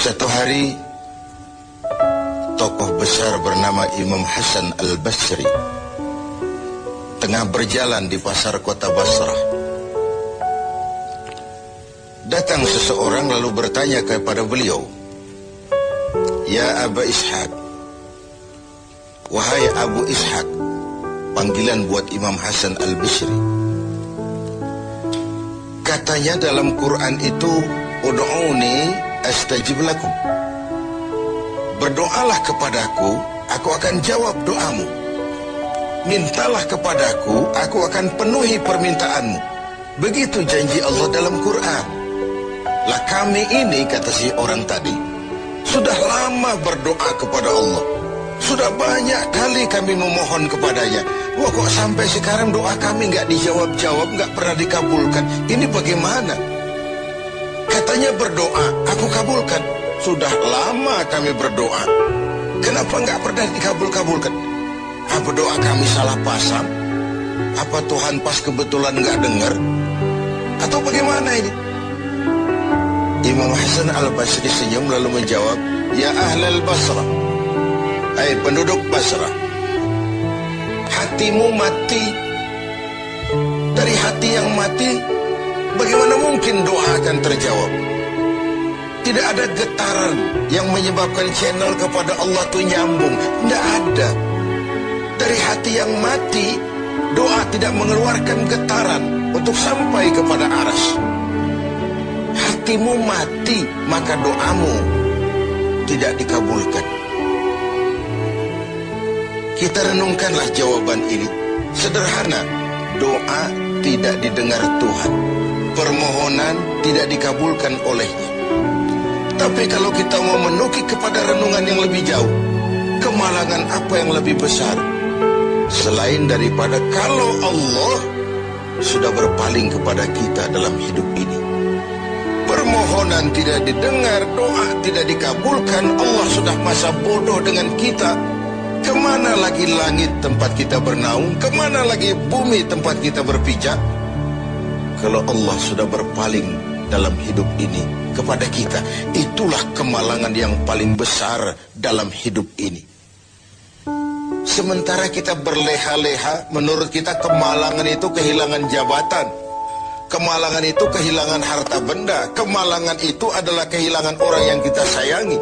Satu hari, tokoh besar bernama Imam Hasan Al-Basri tengah berjalan di pasar kota Basrah. Datang seseorang lalu bertanya kepada beliau, "Ya Aba Ishaq," wahai Abu Ishaq, panggilan buat Imam Hasan Al-Basri. Katanya dalam Quran itu, "Ud'uni astajib lakum." Berdoalah kepadaku, aku akan jawab doamu. Mintalah kepadaku, aku akan penuhi permintaanmu. Begitu janji Allah dalam Quran. Lah kami ini, kata si orang tadi, sudah lama berdoa kepada Allah. Sudah banyak kali kami memohon kepadanya. Wah, kok sampai sekarang doa kami nggak dijawab-jawab, nggak pernah dikabulkan. Ini bagaimana? Katanya berdoa, aku kabulkan. Sudah lama kami berdoa. Kenapa nggak pernah dikabul-kabulkan? Apa doa kami salah pasang? Apa Tuhan pas kebetulan nggak dengar? Atau bagaimana ini? Imam Hasan Al-Basri senyum lalu menjawab, "Ya ahlal Basrah, hai penduduk Basrah, hatimu mati. Dari hati yang mati, bagaimana mungkin doa akan terjawab? Tidak ada getaran yang menyebabkan channel kepada Allah itu nyambung. Tidak ada. Dari hati yang mati, doa tidak mengeluarkan getaran untuk sampai kepada aras. Hatimu mati, maka doamu tidak dikabulkan." Kita renungkanlah jawaban ini. Sederhana, doa tidak didengar Tuhan. Permohonan tidak dikabulkan olehnya. Tapi kalau kita mau menukik kepada renungan yang lebih jauh, kemalangan apa yang lebih besar selain daripada kalau Allah sudah berpaling kepada kita dalam hidup ini? Permohonan tidak didengar, doa tidak dikabulkan, Allah sudah masa bodoh dengan kita. Kemana lagi langit tempat kita bernaung? Kemana lagi bumi tempat kita berpijak? Kalau Allah sudah berpaling dalam hidup ini kepada kita, itulah kemalangan yang paling besar dalam hidup ini. Sementara kita berleha-leha, menurut kita kemalangan itu kehilangan jabatan, kemalangan itu kehilangan harta benda, kemalangan itu adalah kehilangan orang yang kita sayangi.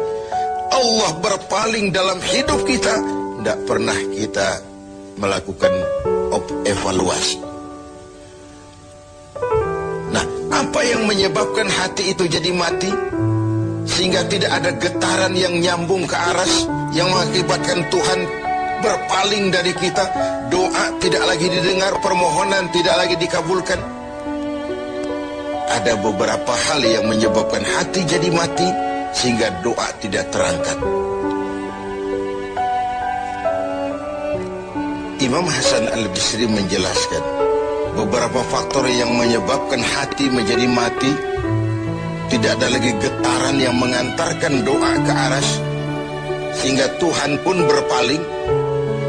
Allah berpaling dalam hidup kita, tidak pernah kita melakukan evaluasi. Nah, apa yang menyebabkan hati itu jadi mati? Sehingga tidak ada getaran yang nyambung ke aras, yang mengakibatkan Tuhan berpaling dari kita. Doa tidak lagi didengar, permohonan tidak lagi dikabulkan. Ada beberapa hal yang menyebabkan hati jadi mati, sehingga doa tidak terangkat. Imam Hasan Al-Basri menjelaskan beberapa faktor yang menyebabkan hati menjadi mati. Tidak ada lagi getaran yang mengantarkan doa ke aras, sehingga Tuhan pun berpaling.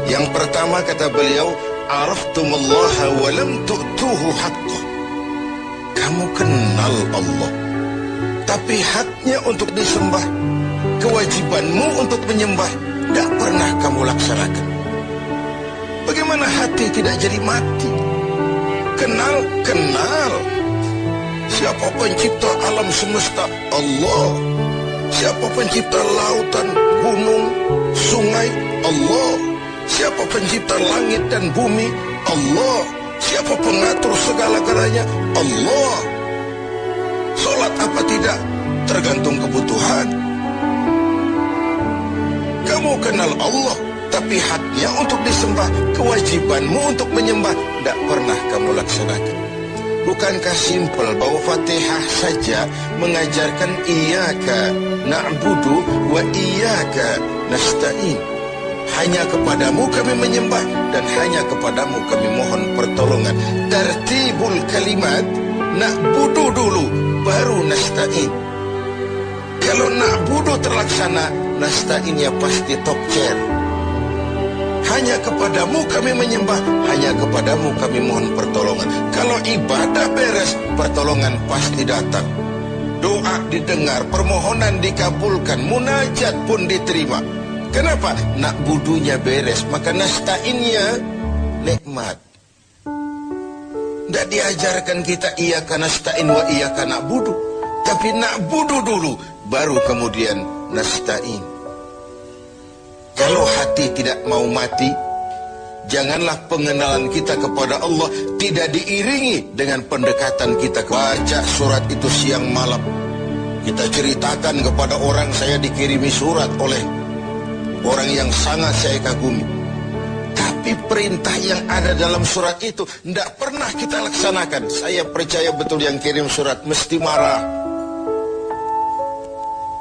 Yang pertama, kata beliau, "Araftumullaha wa lam tu'tuhu haqqah." Kamu kenal Allah, tapi haknya untuk disembah, kewajibanmu untuk menyembah, tidak pernah kamu laksanakan. Bagaimana hati tidak jadi mati? Kenal. Siapa pencipta alam semesta? Allah. Siapa pencipta lautan, gunung, sungai? Allah. Siapa pencipta langit dan bumi? Allah. Siapa pengatur segala-galanya? Allah. Salat apa tidak? Tergantung kebutuhan. Kamu kenal Allah, tapi haknya untuk disembah, kewajibanmu untuk menyembah, tidak pernah kamu laksanakan. Bukankah simpel bahwa Fatihah saja mengajarkan iyyaka na'budu wa iyyaka nasta'in? Hanya kepadamu kami menyembah dan hanya kepadamu kami mohon pertolongan. Tertibul kalimat, na'budu dulu, baru nasta'in. Kalau na'budu terlaksana, nasta'innya pasti top chair. Hanya kepadamu kami menyembah, hanya kepadamu kami mohon pertolongan. Kalau ibadah beres, pertolongan pasti datang. Doa didengar, permohonan dikabulkan, munajat pun diterima. Kenapa? Nak budunya beres, maka nasta'innya nikmat. Tidak diajarkan kita iyyaka nasta'in wa iyyaka na'budu, tapi na'budu dulu, baru kemudian nasta'in. Kalau hati tidak mau mati, janganlah pengenalan kita kepada Allah tidak diiringi dengan pendekatan kita. Baca surat itu siang malam. Kita ceritakan kepada orang, saya dikirimi surat oleh orang yang sangat saya kagumi. Tapi perintah yang ada dalam surat itu tidak pernah kita laksanakan. Saya percaya betul yang kirim surat mesti marah.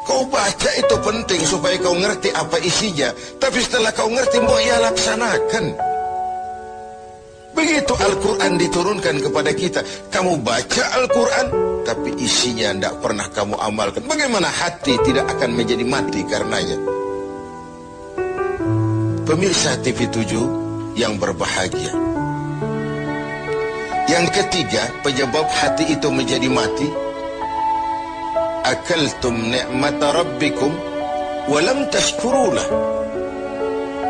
Kau baca itu penting supaya kau ngerti apa isinya. Tapi setelah kau ngerti, mau ia laksanakan. Begitu Al-Quran diturunkan kepada kita. Kamu baca Al-Quran, tapi isinya tidak pernah kamu amalkan. Bagaimana hati tidak akan menjadi mati karenanya? Pemirsa TV7 yang berbahagia. Yang ketiga, penyebab hati itu menjadi mati. Akaltum ni'mata rabbikum walam tashkurulah.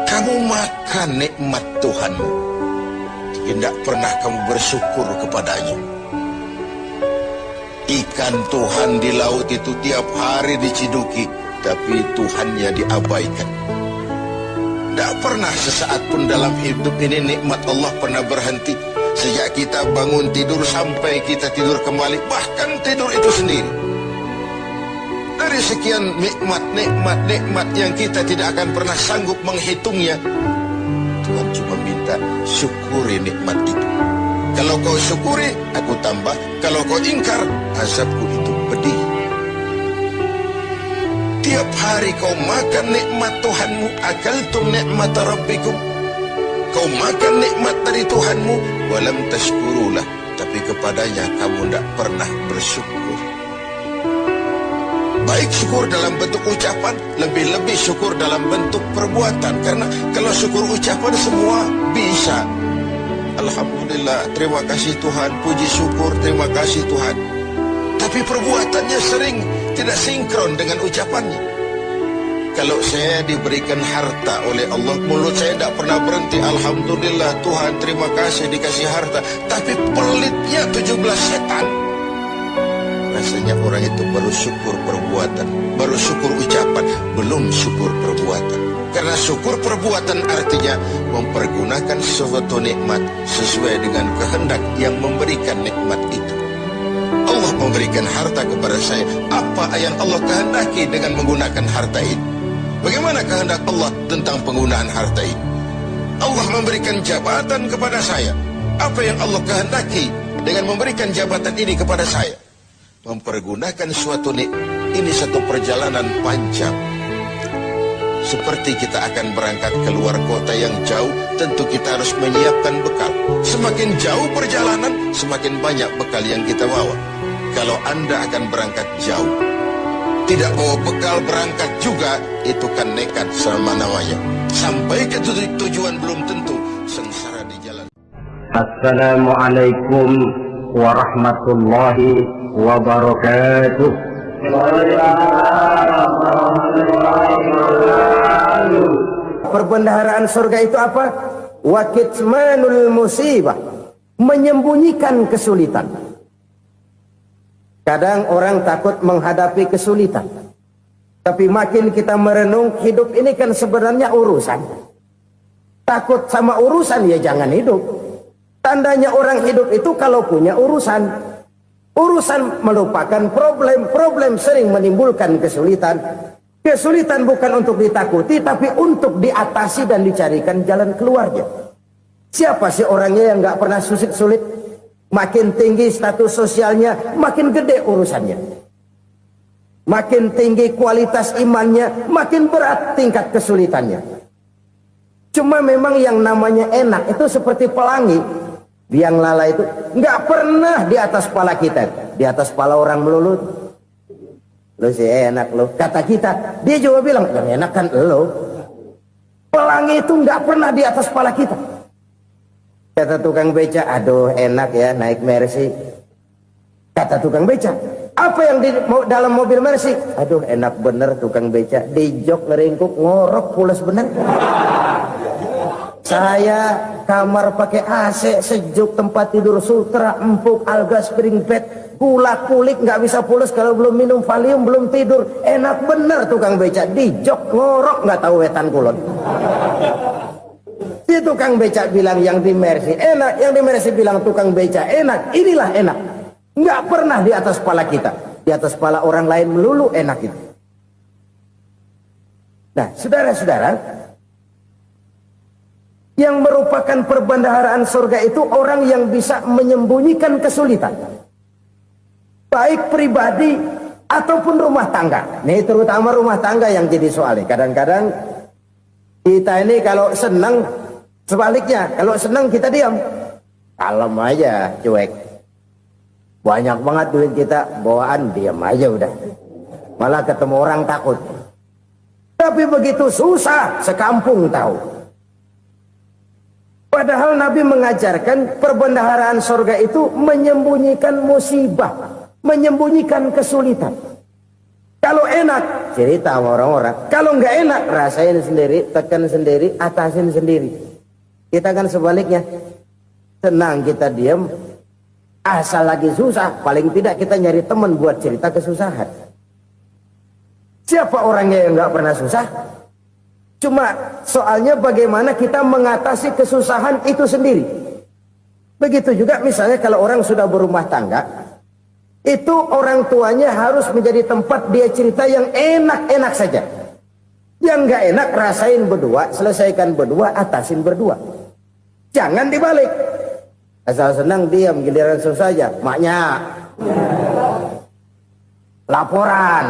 Kamu makan nikmat Tuhanmu, tidak pernah kamu bersyukur kepadanya. Ikan Tuhan di laut itu tiap hari diciduki, tapi Tuhannya diabaikan. Tidak pernah sesaat pun dalam hidup ini nikmat Allah pernah berhenti. Sejak kita bangun tidur sampai kita tidur kembali, bahkan tidur itu sendiri. Dari sekian nikmat yang kita tidak akan pernah sanggup menghitungnya, Tuhan cuma minta syukuri nikmat itu. Kalau kau syukuri, aku tambah. Kalau kau ingkar, azabku itu pedih. Tiap hari kau makan nikmat Tuhanmu, akaltum nikmata rabbikum. Kau makan nikmat dari Tuhanmu, walam tashkurulah, tapi kepadanya kamu tidak pernah bersyukur. Baik syukur dalam bentuk ucapan, lebih-lebih syukur dalam bentuk perbuatan. Karena kalau syukur ucapan semua bisa. Alhamdulillah, terima kasih Tuhan, puji syukur, terima kasih Tuhan. Tapi perbuatannya sering tidak sinkron dengan ucapannya. Kalau saya diberikan harta oleh Allah, mulut saya tidak pernah berhenti. Alhamdulillah Tuhan, terima kasih dikasih harta. Tapi pelitnya 17 setan. Rasanya orang itu baru syukur perbuatan, baru syukur ucapan, belum syukur perbuatan. Karena syukur perbuatan artinya mempergunakan suatu nikmat sesuai dengan kehendak yang memberikan nikmat itu. Allah memberikan harta kepada saya. Apa yang Allah kehendaki dengan menggunakan harta itu? Bagaimana kehendak Allah tentang penggunaan harta itu? Allah memberikan jabatan kepada saya. Apa yang Allah kehendaki dengan memberikan jabatan ini kepada saya? Mempergunakan suatu ini satu perjalanan panjang. Seperti kita akan berangkat keluar kota yang jauh, tentu kita harus menyiapkan bekal. Semakin jauh perjalanan, semakin banyak bekal yang kita bawa. Kalau Anda akan berangkat jauh, tidak bawa bekal berangkat juga, itu kan nekat sama namanya. Sampai ke tujuan belum tentu, sengsara di jalan. Assalamualaikum warahmatullahi wabarakatuh. Perbendaharaan surga itu apa? Wa kitmanul musibah, menyembunyikan kesulitan. Kadang orang takut menghadapi kesulitan, tapi makin kita merenung, hidup ini kan sebenarnya urusan. Takut sama urusan, ya jangan hidup. Tandanya orang hidup itu kalau punya urusan. Urusan melupakan problem. Problem sering menimbulkan kesulitan. Kesulitan bukan untuk ditakuti, tapi untuk diatasi dan dicarikan jalan keluarnya. Siapa sih orangnya yang gak pernah sulit-sulit? Makin tinggi status sosialnya, makin gede urusannya. Makin tinggi kualitas imannya, makin berat tingkat kesulitannya. Cuma memang yang namanya enak itu seperti pelangi. Biang lala itu nggak pernah di atas kepala kita, di atas kepala orang melulu. Lo sih enak lo, kata kita. Dia juga bilang yang enak kan lo. Pelangi itu nggak pernah di atas kepala kita. Kata tukang beca, aduh enak ya naik Mercy. Kata tukang beca, Apa yang di dalam mobil Mercy? Aduh, enak bener tukang beca. Di jok ngeringkuk, ngorok pules bener. Saya kamar pakai AC, sejuk, tempat tidur sutra, empuk, alga, spring bed, gula kulik, nggak bisa pules kalau belum minum Valium, belum tidur. Enak bener tukang beca. Di jok ngorok, nggak tahu wetan kulon. Si tukang beca bilang yang di Mercy enak, yang di Mercy bilang tukang beca enak. Inilah enak. Nggak pernah di atas kepala kita, di atas kepala orang lain melulu enak itu. Nah, saudara-saudara, yang merupakan perbendaharaan surga itu orang yang bisa menyembunyikan kesulitan, baik pribadi ataupun rumah tangga. Nih terutama rumah tangga yang jadi soalnya. Kadang-kadang kita ini kalau senang, sebaliknya kalau senang kita diam, kalem aja, cuek. Banyak banget duit kita, bawaan diam aja udah. Malah ketemu orang takut. Tapi begitu susah, sekampung tahu. Padahal Nabi mengajarkan perbendaharaan surga itu menyembunyikan musibah, menyembunyikan kesulitan. Kalau enak, cerita sama orang-orang. Kalau nggak enak, rasain sendiri, tekan sendiri, atasin sendiri. Kita kan sebaliknya. Senang kita diam, asal lagi susah, paling tidak kita nyari teman buat cerita kesusahan. Siapa orangnya yang nggak pernah susah? Cuma soalnya bagaimana kita mengatasi kesusahan itu sendiri. Begitu juga misalnya kalau orang sudah berumah tangga, itu orang tuanya harus menjadi tempat dia cerita yang enak-enak saja. Yang nggak enak rasain berdua, selesaikan berdua, atasin berdua. Jangan dibalik. Asal senang diam, giliran susah aja. Maknya laporan.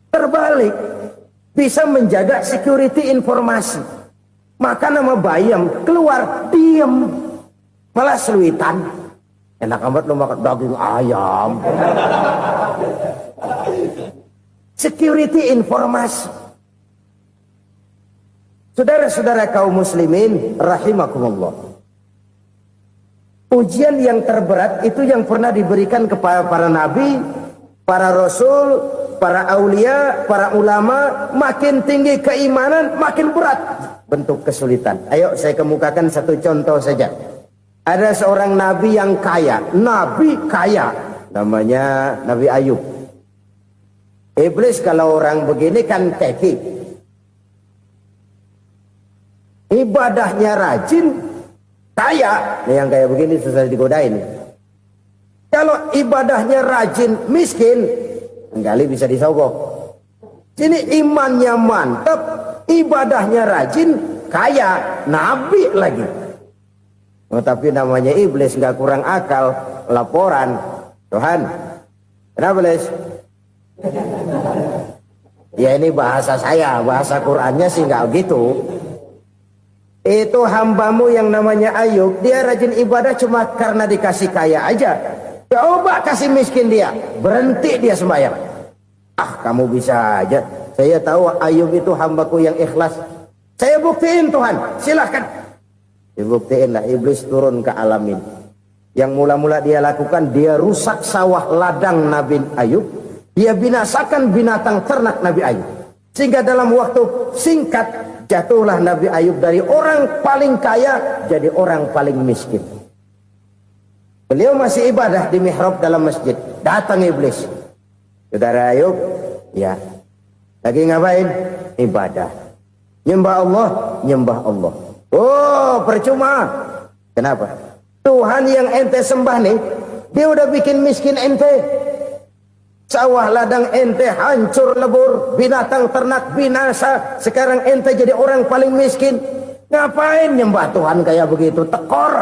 Terbalik. Bisa menjaga security informasi. Maka nama bayam keluar diam. Malah seluitan. Enak amat lo makan daging ayam. Security informasi. Saudara-saudara kaum muslimin rahimakumullah. Ujian yang terberat itu yang pernah diberikan kepada para nabi, para rasul, para aulia, para ulama. Makin tinggi keimanan, makin berat bentuk kesulitan. Ayo saya kemukakan satu contoh saja. Ada seorang nabi yang kaya, nabi kaya, namanya Nabi Ayub. Iblis kalau orang begini kan keki, ibadahnya rajin, kaya. Nih yang kayak begini susah digodain. Kalau ibadahnya rajin, miskin, kali bisa disogok. Sini imannya mantap, ibadahnya rajin, kaya, nabi lagi. Oh, tapi namanya iblis nggak kurang akal. Laporan, Tuhan, kenapa Les? Ya ini bahasa saya, bahasa Qurannya sih nggak gitu. Itu hambamu yang namanya Ayub, dia rajin ibadah cuma karena dikasih kaya aja. Coba kasih miskin dia, berhenti dia sembahyang. Ah, kamu bisa aja. Saya tahu Ayub itu hambaku yang ikhlas. Saya buktiin Tuhan, silahkan. Dibuktiin lah, iblis turun ke alam ini. Yang mula-mula dia lakukan, dia rusak sawah ladang Nabi Ayub. Dia binasakan binatang ternak Nabi Ayub. Sehingga dalam waktu singkat, jatuhlah Nabi Ayub dari orang paling kaya jadi orang paling miskin. Beliau masih ibadah di mihrab dalam masjid. Datang iblis. Saudara Ayub, ya, lagi ngapain? Ibadah. Nyembah Allah, nyembah Allah. Oh, percuma. Kenapa? Tuhan yang ente sembah nih, dia udah bikin miskin ente. Sawah ladang ente hancur lebur, binatang ternak binasa. Sekarang ente jadi orang paling miskin. Ngapain nyembah Tuhan kayak begitu? Tekor.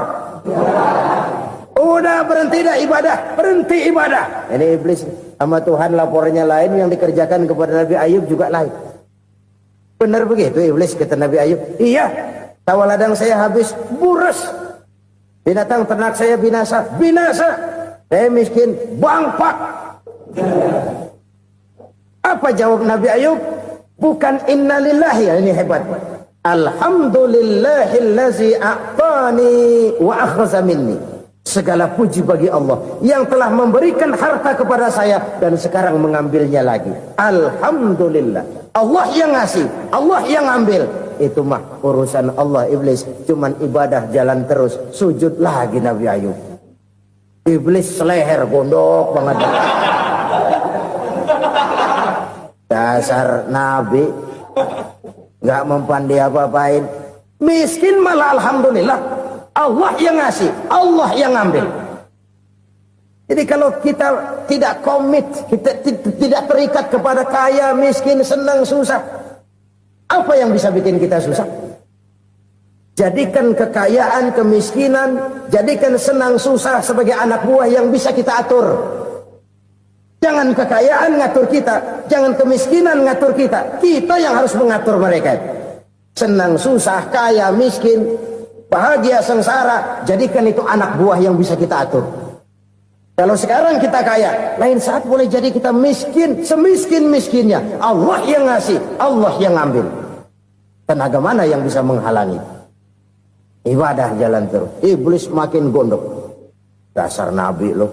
Udah berhenti dah ibadah, berhenti ibadah. Ini iblis sama Tuhan laporannya lain, yang dikerjakan kepada Nabi Ayub juga lain. Benar begitu iblis kata Nabi Ayub? Iya. Sawah ladang saya habis, buras. Binatang ternak saya binasa, binasa. Saya miskin, bangpak. Apa jawab Nabi Ayub? Bukan innalillahi, ini hebat. Alhamdulillahillazi a'tani wa akhraza minni. Segala puji bagi Allah yang telah memberikan harta kepada saya dan sekarang mengambilnya lagi. Alhamdulillah. Allah yang ngasih, Allah yang ambil. Itu mah urusan Allah. Iblis cuman ibadah jalan terus, sujud lagi Nabi Ayub. Iblis seleher gondok banget. Dasar Nabi nggak mempan dia apa-apain. Miskin malah alhamdulillah. Allah yang ngasih, Allah yang ambil. Jadi kalau kita tidak komit, kita tidak terikat kepada kaya, miskin, senang, susah, apa yang bisa bikin kita susah? Jadikan kekayaan, kemiskinan, jadikan senang, susah sebagai anak buah yang bisa kita atur. Jangan kekayaan ngatur kita, jangan kemiskinan ngatur kita. Kita yang harus mengatur mereka. Senang, susah, kaya, miskin, bahagia, sengsara, jadikan itu anak buah yang bisa kita atur. Kalau sekarang kita kaya, lain saat boleh jadi kita miskin, semiskin-miskinnya. Allah yang ngasih, Allah yang ngambil. Tenaga mana yang bisa menghalangi? Ibadah jalan terus. Iblis makin gondok. Dasar Nabi loh.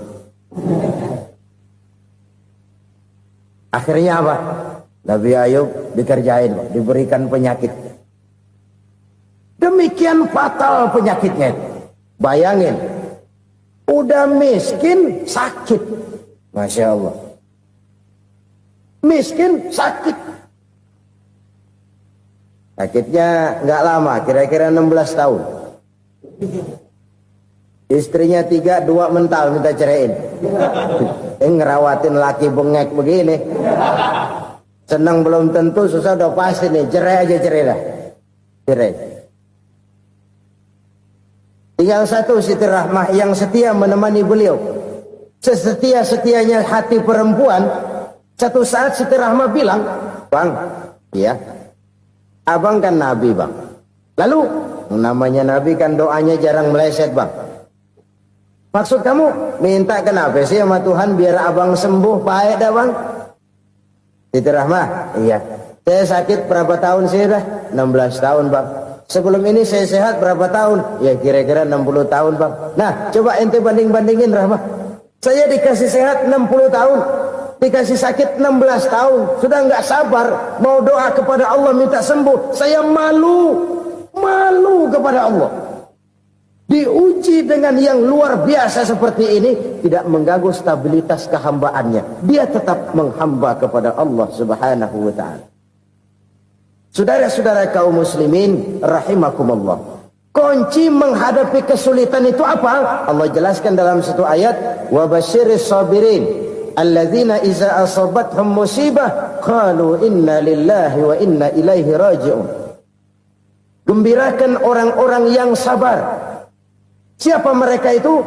Akhirnya apa? Nabi Ayub dikerjain, diberikan penyakit. Demikian fatal penyakitnya. Bayangin, udah miskin sakit. Masya Allah. Miskin sakit. Sakitnya nggak lama, kira-kira 16 tahun. Istrinya 3, 2 mental minta ceraiin. Ngerawatin laki bengek begini. Senang belum tentu, susah udah pasti nih. Cerai aja, cerai dah. Cerai. Tinggal satu Siti Rahmah yang setia menemani beliau. Sesetia-setianya hati perempuan. Satu saat Siti Rahmah bilang, "Bang, ya, abang kan Nabi, Bang. Lalu, namanya Nabi kan doanya jarang meleset, Bang. Maksud kamu minta kenapa sih sama Tuhan biar abang sembuh baik dah, Bang?" Siti Rahmah, "Iya. Saya sakit berapa tahun sih dah? 16 tahun, Bang. Sebelum ini saya sehat berapa tahun? Ya kira-kira 60 tahun, Bang. Nah, coba ente banding-bandingin, Rahmah. Saya dikasih sehat 60 tahun. Dikasih sakit 16 tahun. Sudah nggak sabar mau doa kepada Allah minta sembuh. Saya malu kepada Allah. Diuji dengan yang luar biasa seperti ini, tidak mengganggu stabilitas kehambaannya. Dia tetap menghamba kepada Allah Subhanahu wa ta'ala. Saudara-saudara kaum muslimin rahimakumullah. Kunci menghadapi kesulitan itu apa? Allah jelaskan dalam satu ayat, "Wa basyiris sabirin alladzina iza asabathum musibah qalu inna lillahi wa inna ilaihi raji'un." Gembirakan orang-orang yang sabar. Siapa mereka itu?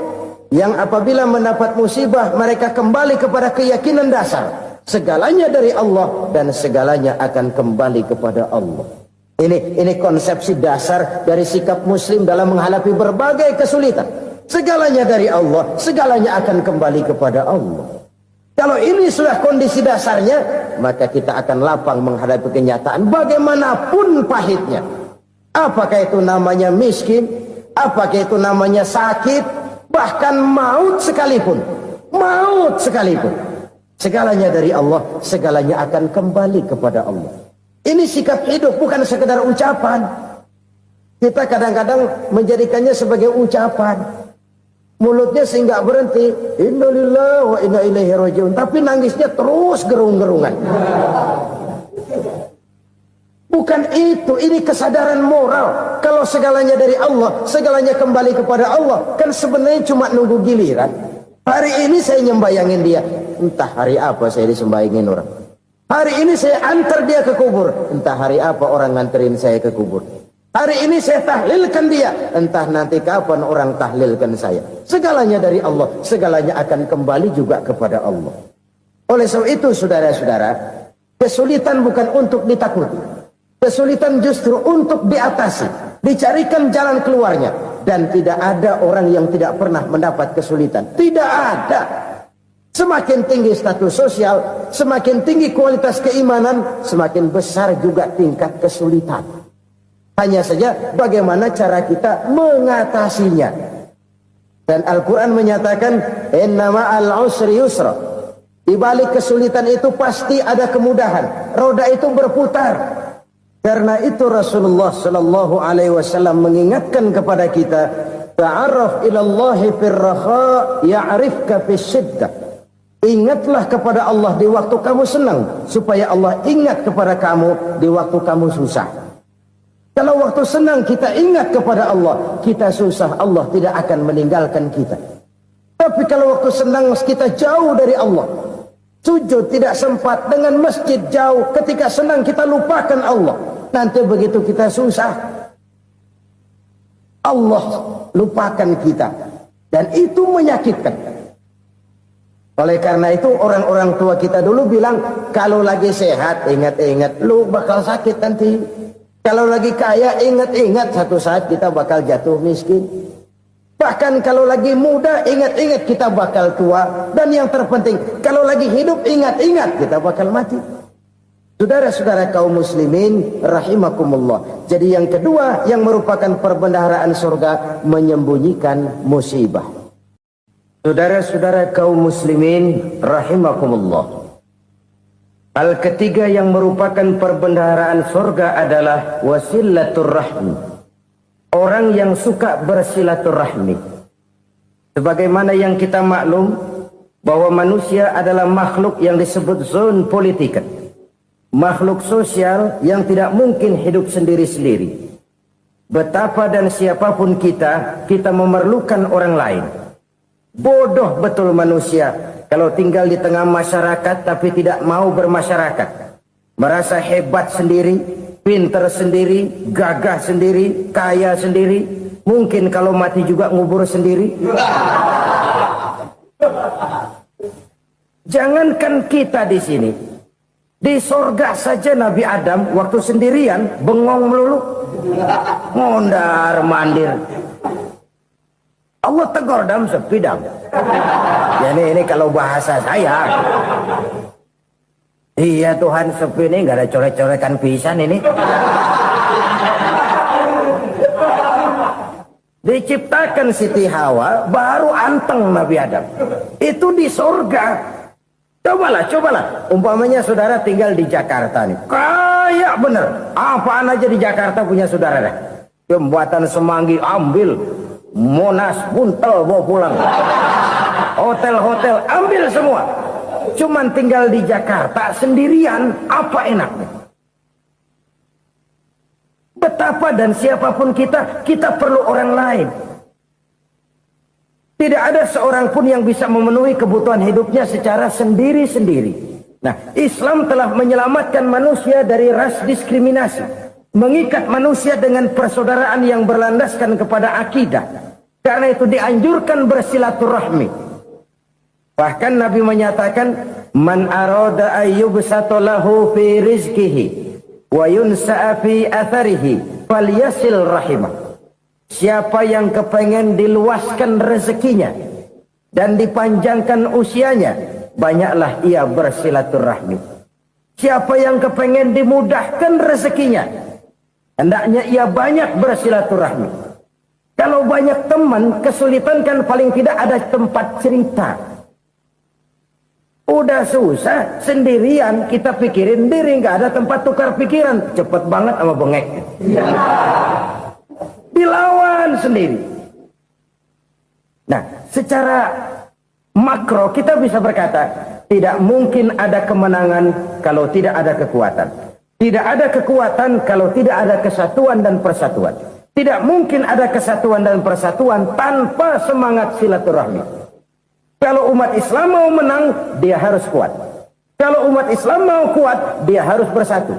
Yang apabila mendapat musibah mereka kembali kepada keyakinan dasar. Segalanya dari Allah dan segalanya akan kembali kepada Allah. Ini konsepsi dasar dari sikap muslim dalam menghadapi berbagai kesulitan. Segalanya dari Allah, segalanya akan kembali kepada Allah. Kalau ini sudah kondisi dasarnya, maka kita akan lapang menghadapi kenyataan bagaimanapun pahitnya. Apakah itu namanya miskin, apakah itu namanya sakit, bahkan maut sekalipun. Maut sekalipun. Segalanya dari Allah, segalanya akan kembali kepada Allah. Ini sikap hidup, bukan sekedar ucapan. Kita kadang-kadang menjadikannya sebagai ucapan. Mulutnya sehingga berhenti, innalillahi wa inna ilaihi raji'un, tapi nangisnya terus gerung-gerungan. Bukan itu, ini kesadaran moral. Kalau segalanya dari Allah, segalanya kembali kepada Allah, kan sebenarnya cuma nunggu giliran. Hari ini saya nyembayangin dia, entah hari apa saya disembayangin orang. Hari ini saya antar dia ke kubur, entah hari apa orang nganterin saya ke kubur. Hari ini saya tahlilkan dia, entah nanti kapan orang tahlilkan saya. Segalanya dari Allah, segalanya akan kembali juga kepada Allah. Oleh sebab itu saudara-saudara, kesulitan bukan untuk ditakuti. Kesulitan justru untuk diatasi, dicarikan jalan keluarnya. Dan tidak ada orang yang tidak pernah mendapat kesulitan. Tidak ada. Semakin tinggi status sosial, semakin tinggi kualitas keimanan, semakin besar juga tingkat kesulitan. Hanya saja bagaimana cara kita mengatasinya. Dan Al-Quran menyatakan, inna ma'al usri yusra. Di balik kesulitan itu pasti ada kemudahan. Roda itu berputar. Karena itu Rasulullah sallallahu alaihi wasallam mengingatkan kepada kita, ta'arraf ilallahi firraha ya'rifka fisyiddah. Ingatlah kepada Allah di waktu kamu senang, supaya Allah ingat kepada kamu di waktu kamu susah. Kalau waktu senang kita ingat kepada Allah, kita susah, Allah tidak akan meninggalkan kita. Tapi kalau waktu senang kita jauh dari Allah, sujud tidak sempat, dengan masjid jauh, ketika senang kita lupakan Allah. Nanti begitu kita susah, Allah lupakan kita. Dan itu menyakitkan. Oleh karena itu orang-orang tua kita dulu bilang, kalau lagi sehat ingat-ingat, lu bakal sakit nanti. Kalau lagi kaya ingat-ingat, satu saat kita bakal jatuh miskin. Bahkan kalau lagi muda ingat-ingat kita bakal tua. Dan yang terpenting, kalau lagi hidup ingat-ingat kita bakal mati. Saudara-saudara kaum muslimin rahimakumullah. Jadi yang kedua yang merupakan perbendaharaan surga, menyembunyikan musibah. Saudara-saudara kaum muslimin rahimakumullah. Hal ketiga yang merupakan perbendaharaan surga adalah wasilatur rahmi. Orang yang suka bersilaturahmi. Sebagaimana yang kita maklum bahwa manusia adalah makhluk yang disebut zon politika. Makhluk sosial yang tidak mungkin hidup sendiri-sendiri. Betapa dan siapapun kita memerlukan orang lain. Bodoh betul manusia kalau tinggal di tengah masyarakat tapi tidak mau bermasyarakat. Merasa hebat sendiri, pinter sendiri, gagah sendiri, kaya sendiri. Mungkin kalau mati juga ngubur sendiri. Jangankan kita di sini, di sorga saja Nabi Adam waktu sendirian bengong melulu, mondar mandir. Allah tegur dam sepi dam. Ya ini kalau bahasa saya. Iya Tuhan, sepi ini nggak ada coret-coretan pisan ini. Diciptakan Siti Hawa baru anteng Nabi Adam. Itu di surga. Cobalah. Umpamanya saudara tinggal di Jakarta nih. Kayak bener. Apaan aja di Jakarta punya saudara dah. Jembatan Semanggi ambil. Monas buntel bawa pulang. Hotel-hotel ambil semua. Cuman tinggal di Jakarta sendirian, apa enaknya? Betapa dan siapapun kita perlu orang lain. Tidak ada seorang pun yang bisa memenuhi kebutuhan hidupnya secara sendiri-sendiri. Nah, Islam telah menyelamatkan manusia dari ras diskriminasi, mengikat manusia dengan persaudaraan yang berlandaskan kepada akidah. Karena itu dianjurkan bersilaturahmi. Bahkan Nabi menyatakan, man arada ayyubsata lahu fi rizqihi wa yunsa'a fi atharihi falyasil rahimah. Siapa yang kepengen diluaskan rezekinya dan dipanjangkan usianya, banyaklah ia bersilaturahmi. Siapa yang kepengen dimudahkan rezekinya, hendaknya ia banyak bersilaturahmi. Kalau banyak teman, kesulitan kan paling tidak ada tempat cerita. Udah susah, sendirian kita pikirin diri, nggak ada tempat tukar pikiran. Cepet banget sama bengek. Dilawan sendiri. Nah, secara makro kita bisa berkata, tidak mungkin ada kemenangan kalau tidak ada kekuatan. Tidak ada kekuatan kalau tidak ada kesatuan dan persatuan. Tidak mungkin ada kesatuan dan persatuan tanpa semangat silaturahmi. Kalau umat Islam mau menang, dia harus kuat. Kalau umat Islam mau kuat, dia harus bersatu.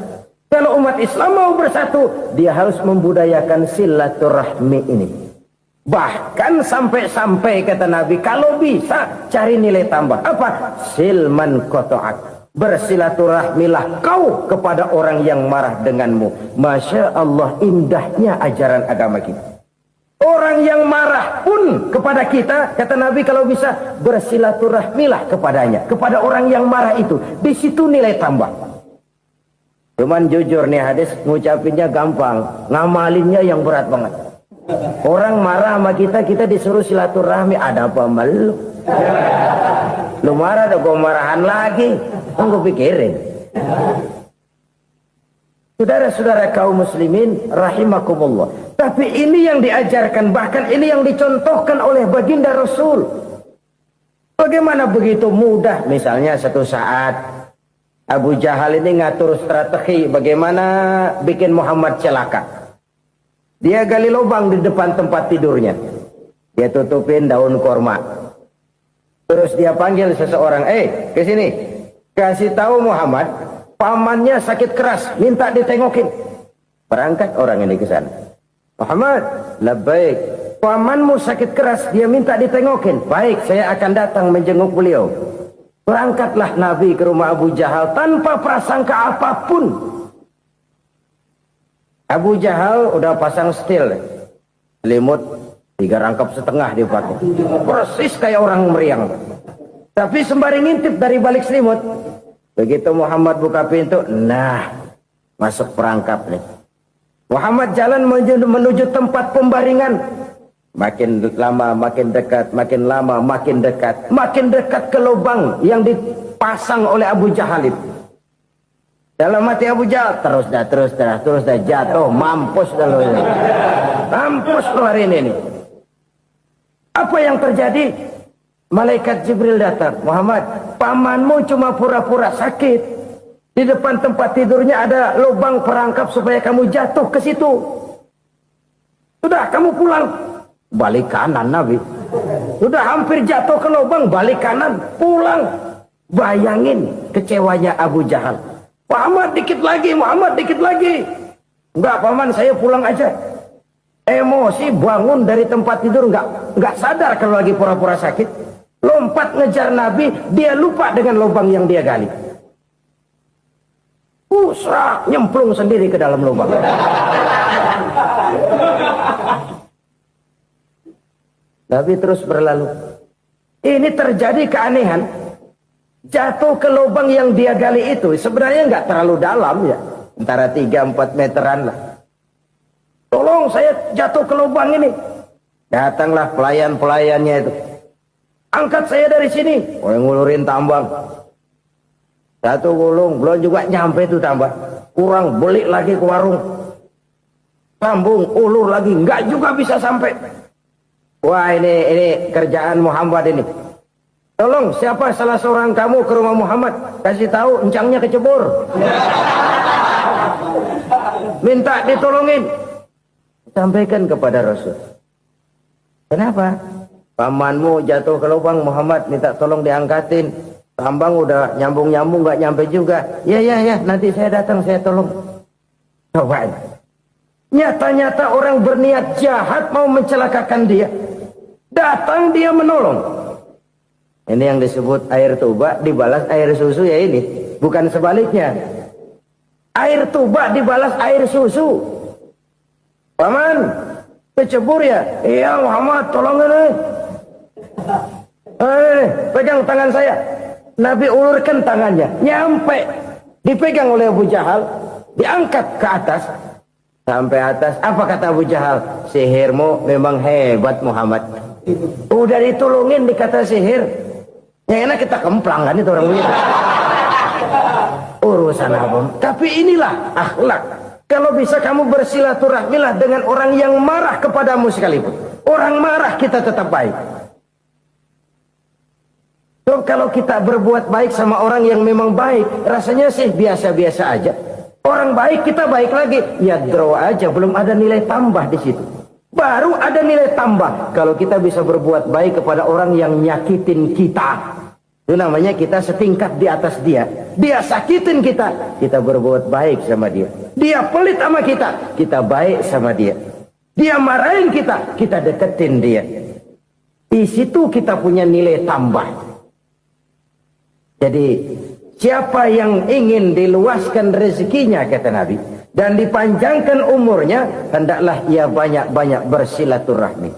Kalau umat Islam mau bersatu, dia harus membudayakan silaturahmi ini. Bahkan sampai-sampai kata Nabi, kalau bisa cari nilai tambah. Apa? Silman koto'ak. Bersilaturahmilah kau kepada orang yang marah denganmu. Masya Allah, indahnya ajaran agama kita. Orang yang marah pun kepada kita, kata Nabi, kalau bisa bersilaturahmilah kepadanya, kepada orang yang marah itu. Di situ nilai tambah. Cuman jujur nih hadis, ngucapinnya gampang, ngamalinnya yang berat banget. Orang marah sama kita, kita disuruh silaturahmi. Ada apa malu? Lu marah, ada gue marahan lagi. Tunggu pikirin. Saudara-saudara kaum muslimin rahimakumullah. Tapi ini yang diajarkan, bahkan ini yang dicontohkan oleh baginda Rasul. Bagaimana begitu mudah? Misalnya satu saat Abu Jahal ini ngatur strategi bagaimana bikin Muhammad celaka. Dia gali lubang di depan tempat tidurnya. Dia tutupin daun korma. Terus dia panggil seseorang, ke sini. Kasih tahu Muhammad, pamannya sakit keras, minta ditengokin. Berangkat orang ini ke sana. Muhammad, labbaik. Pamanmu sakit keras, dia minta ditengokin. Baik, saya akan datang menjenguk beliau. Berangkatlah Nabi ke rumah Abu Jahal tanpa prasangka apapun. Abu Jahal udah pasang setil, selimut 3 rangkap setengah dipakai, persis kayak orang meriang. Tapi sembari ngintip dari balik selimut, begitu Muhammad buka pintu, nah masuk perangkap nih. Muhammad jalan menuju tempat pembaringan, makin lama makin dekat, makin lama makin dekat ke lubang yang dipasang oleh Abu Jahal itu. Dalam hati Abu Jahal, terus dah jatuh, mampus dah lo ini. Mampus lo hari ini. Apa yang terjadi? Malaikat Jibril datang. Muhammad, pamanmu cuma pura-pura sakit. Di depan tempat tidurnya ada lubang perangkap supaya kamu jatuh ke situ. Sudah, kamu pulang. Balik kanan Nabi. Sudah hampir jatuh ke lubang, balik kanan, pulang. Bayangin kecewanya Abu Jahal. Muhammad dikit lagi. Enggak paman, saya pulang aja. Emosi bangun dari tempat tidur, enggak sadar kalau lagi pura-pura sakit. Lompat ngejar Nabi, dia lupa dengan lubang yang dia gali. Usrak, nyemplung sendiri ke dalam lubang. Nabi terus berlalu. Ini terjadi keanehan. Jatuh ke lubang yang dia gali itu sebenarnya nggak terlalu dalam ya, antara 3-4 meteran lah. Tolong saya jatuh ke lubang ini. Datanglah pelayan-pelayannya itu. Angkat saya dari sini. Ngulurin tambang. Satu gulung, belum juga nyampe itu tambang. Kurang, beli lagi ke warung. Sambung, ulur lagi, nggak juga bisa sampai. Wah ini kerjaan Muhammad ini. Tolong siapa salah seorang kamu ke rumah Muhammad, kasih tahu encangnya kecebur. Minta ditolongin. Sampaikan kepada Rasul. Kenapa? Pamanmu jatuh ke lubang, Muhammad minta tolong diangkatin. Tambang udah nyambung-nyambung nggak nyampe juga. Ya nanti saya datang saya tolong. Coba. Nyata-nyata orang berniat jahat mau mencelakakan dia. Datang dia menolong. Ini yang disebut air tuba dibalas air susu ya ini. Bukan sebaliknya. Air tuba dibalas air susu. Paman, kecebur ya? Iya Muhammad, tolongin. Pegang tangan saya. Nabi ulurkan tangannya. Nyampe. Dipegang oleh Abu Jahal. Diangkat ke atas. Sampai atas. Apa kata Abu Jahal? Sihirmu memang hebat Muhammad. Udah ditolongin dikata sihir. Yang enak kita kemplang kan itu orang begitu. Urusan apa? Tapi inilah akhlak. Kalau bisa kamu bersilaturahmilah dengan orang yang marah kepadamu sekalipun. Orang marah kita tetap baik. So, kalau kita berbuat baik sama orang yang memang baik, rasanya sih biasa-biasa aja. Orang baik kita baik lagi. Ya draw aja, belum ada nilai tambah di situ. Baru ada nilai tambah kalau kita bisa berbuat baik kepada orang yang nyakitin kita. Itu namanya kita setingkat di atas dia. Dia sakitin kita, kita berbuat baik sama dia. Dia pelit sama kita, kita baik sama dia. Dia marahin kita, kita deketin dia. Di situ kita punya nilai tambah. Jadi siapa yang ingin diluaskan rezekinya kata Nabi dan dipanjangkan umurnya, hendaklah ia banyak-banyak bersilaturahmi.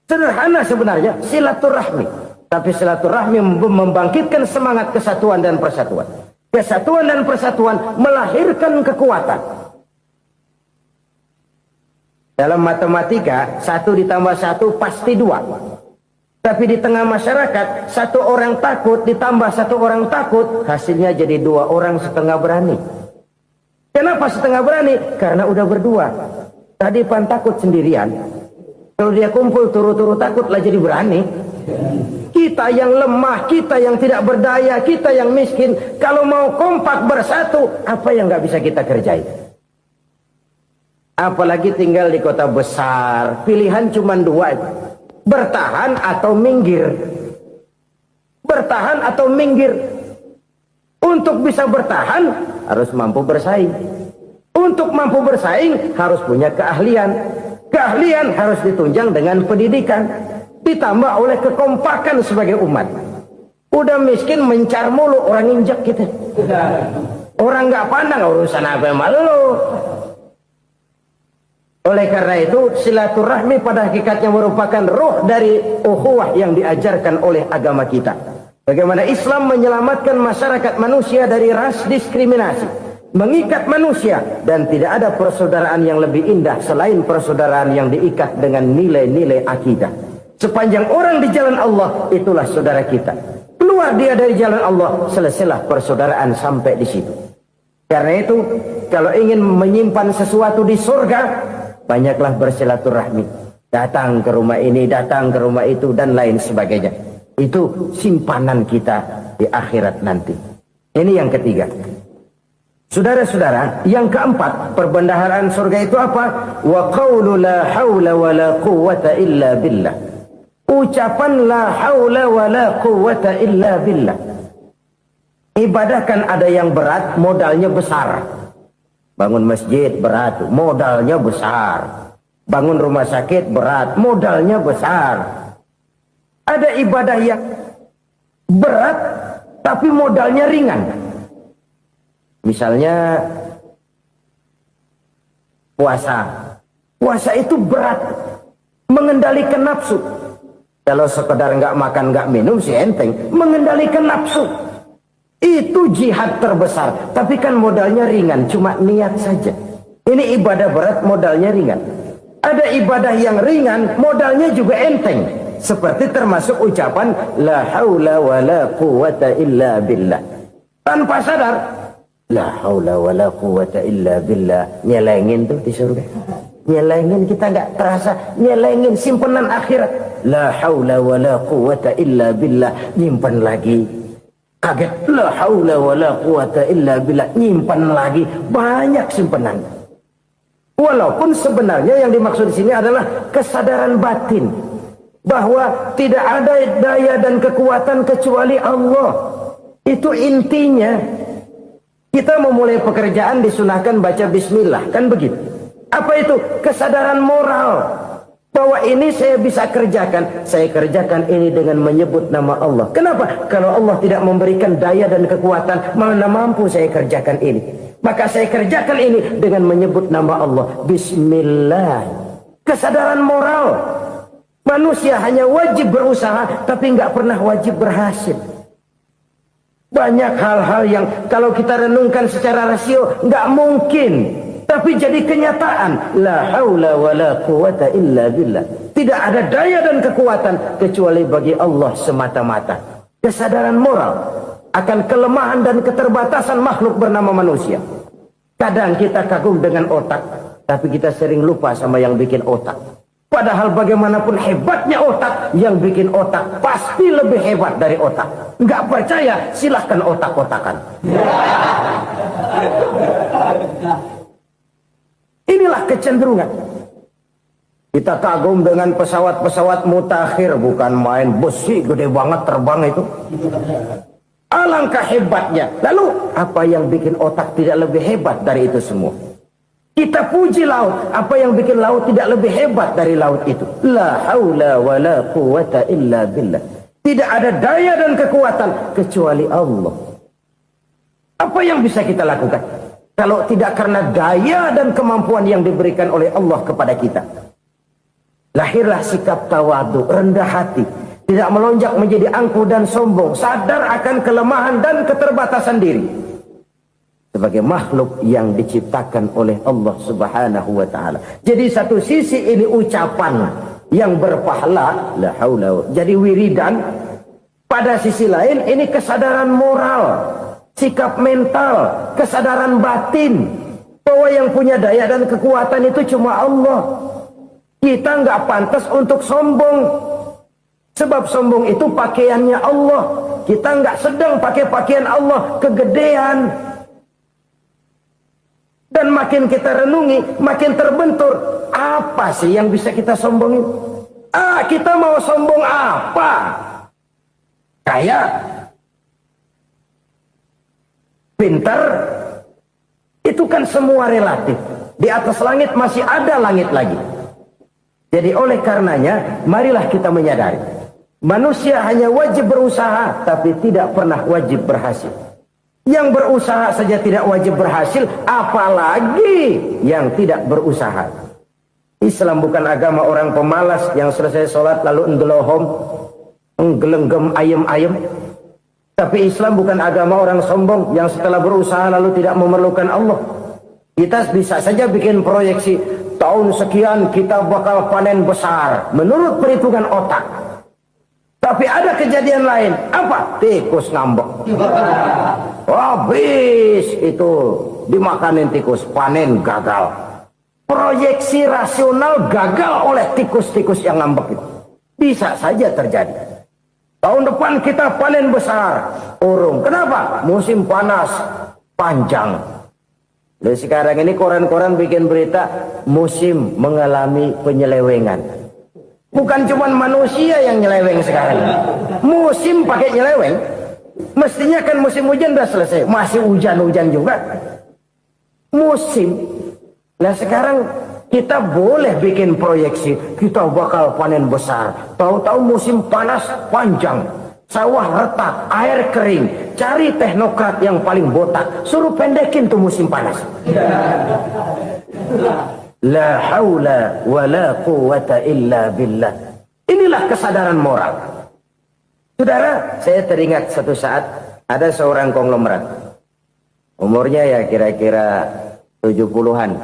Sederhana sebenarnya silaturahmi. Tapi silaturahmi membangkitkan semangat kesatuan dan persatuan. Kesatuan dan persatuan melahirkan kekuatan. Dalam matematika, 1 ditambah 1 pasti 2. Tapi di tengah masyarakat, 1 orang takut ditambah 1 orang takut, hasilnya jadi 2 orang setengah berani. Kenapa setengah berani? Karena udah berdua. Tadi pan takut sendirian. Kalau dia kumpul turu-turu takut lah jadi berani. Kita yang lemah, kita yang tidak berdaya, kita yang miskin, kalau mau kompak bersatu, apa yang nggak bisa kita kerjain? Apalagi tinggal di kota besar, pilihan cuma 2. Bertahan atau minggir. Bertahan atau minggir. Untuk bisa bertahan harus mampu bersaing. Untuk mampu bersaing harus punya keahlian. Keahlian harus ditunjang dengan pendidikan, ditambah oleh kekompakan sebagai umat. Udah miskin mencar mulu, orang injak kita. Orang nggak pandang urusan apa yang malu. Oleh karena itu, silaturahmi pada hakikatnya merupakan roh dari ukhuwah yang diajarkan oleh agama kita. Bagaimana Islam menyelamatkan masyarakat manusia dari ras diskriminasi, mengikat manusia, dan tidak ada persaudaraan yang lebih indah selain persaudaraan yang diikat dengan nilai-nilai akidah. Sepanjang orang di jalan Allah, itulah saudara kita. Keluar dia dari jalan Allah, selesailah persaudaraan sampai di situ. Karena itu, kalau ingin menyimpan sesuatu di surga, banyaklah bersilaturahmi. Datang ke rumah ini, datang ke rumah itu, dan lain sebagainya. Itu simpanan kita di akhirat nanti. Ini yang ketiga. Saudara-saudara, yang keempat, perbendaharaan surga itu apa? Wa qawlu la hawla wa la quwwata illa billah. Ucapan la hawla wa la quwwata illa billah. Ibadah kan ada yang berat, modalnya besar. Bangun masjid berat, modalnya besar. Bangun rumah sakit berat, modalnya besar. Ada ibadah yang berat, tapi modalnya ringan. Misalnya puasa. Puasa itu berat, mengendalikan nafsu. Kalau sekedar nggak makan nggak minum sih enteng, mengendalikan nafsu itu jihad terbesar. Tapi kan modalnya ringan, cuma niat saja. Ini ibadah berat, modalnya ringan. Ada ibadah yang ringan, modalnya juga enteng. Seperti termasuk ucapan la haula wa la quwwata illa billah. Tanpa sadar, la haula wa la quwwata illa billah. Nyelengin tuh di surga. Nyelengin, kita nggak terasa. Nyelengin simpanan akhirat. La haula wa la quwwata illa billah. Nyimpan lagi. Kaget. La haula wa la quwwata illa billah. Nyimpan lagi. Banyak simpanan. Walaupun sebenarnya yang dimaksud di sini adalah kesadaran batin. Bahwa tidak ada daya dan kekuatan kecuali Allah. Itu intinya. Kita memulai pekerjaan disunahkan baca bismillah. Kan begitu. Apa itu? Kesadaran moral. Bahwa ini saya bisa kerjakan. Saya kerjakan ini dengan menyebut nama Allah. Kenapa? Kalau Allah tidak memberikan daya dan kekuatan, mana mampu saya kerjakan ini. Maka saya kerjakan ini dengan menyebut nama Allah. Bismillah. Kesadaran moral. Manusia hanya wajib berusaha, tapi nggak pernah wajib berhasil. Banyak hal-hal yang kalau kita renungkan secara rasio nggak mungkin, tapi jadi kenyataan. La haula wa la quwwata illa billah. Tidak ada daya dan kekuatan kecuali bagi Allah semata-mata. Kesadaran moral akan kelemahan dan keterbatasan makhluk bernama manusia. Kadang kita kagum dengan otak, tapi kita sering lupa sama yang bikin otak. Padahal bagaimanapun hebatnya otak, yang bikin otak pasti lebih hebat dari otak. Nggak percaya, silahkan otak-otakan. Inilah kecenderungan. Kita kagum dengan pesawat-pesawat mutakhir, bukan main, besi gede banget terbang itu. Alangkah hebatnya. Lalu apa yang bikin otak tidak lebih hebat dari itu semua? Kita puji laut. Apa yang bikin laut tidak lebih hebat dari laut itu? La haula wa la quwwata illa billah. Tidak ada daya dan kekuatan kecuali Allah. Apa yang bisa kita lakukan? Kalau tidak karena daya dan kemampuan yang diberikan oleh Allah kepada kita. Lahirlah sikap tawadu, rendah hati. Tidak melonjak menjadi angkuh dan sombong. Sadar akan kelemahan dan keterbatasan diri. Sebab sebagai makhluk yang diciptakan oleh Allah Subhanahu wa taala. Jadi satu sisi ini ucapan yang berpahala, la haula, jadi wiridan. Pada sisi lain ini kesadaran moral, sikap mental, kesadaran batin bahwa yang punya daya dan kekuatan itu cuma Allah. Kita nggak pantas untuk sombong, sebab sombong itu pakaiannya Allah. Kita nggak sedang pakai pakaian Allah, kegedean. Dan makin kita renungi, makin terbentur. Apa sih yang bisa kita sombongin? Kita mau sombong apa? Kaya, pintar, itu kan semua relatif. Di atas langit masih ada langit lagi. Jadi oleh karenanya, marilah kita menyadari. Manusia hanya wajib berusaha, tapi tidak pernah wajib berhasil. Yang berusaha saja tidak wajib berhasil, apalagi yang tidak berusaha. Islam bukan agama orang pemalas yang selesai sholat lalu ngelohom, nggelenggem ayem-ayem. Tapi Islam bukan agama orang sombong yang setelah berusaha lalu tidak memerlukan Allah. Kita bisa saja bikin proyeksi, tahun sekian kita bakal panen besar menurut perhitungan otak. Tapi ada kejadian lain. Apa? Tikus ngambek. Habis itu dimakanin tikus, panen gagal. Proyeksi rasional gagal oleh tikus-tikus yang ngambek itu. Bisa saja terjadi. Tahun depan kita panen besar, urung. Kenapa? Musim panas panjang. Dan sekarang ini koran-koran bikin berita musim mengalami penyelewengan. Bukan cuma manusia yang nyeleweng sekarang. Musim pakai nyeleweng. Mestinya kan musim hujan udah selesai. Masih hujan-hujan juga. Musim. Nah sekarang kita boleh bikin proyeksi. Kita bakal panen besar. Tahu-tahu musim panas panjang. Sawah retak, air kering. Cari teknokrat yang paling botak. Suruh pendekin tuh musim panas. La haula wa la quwata illa billah. Inilah kesadaran moral. Saudara, saya teringat satu saat ada seorang konglomerat. Umurnya ya kira-kira 70-an.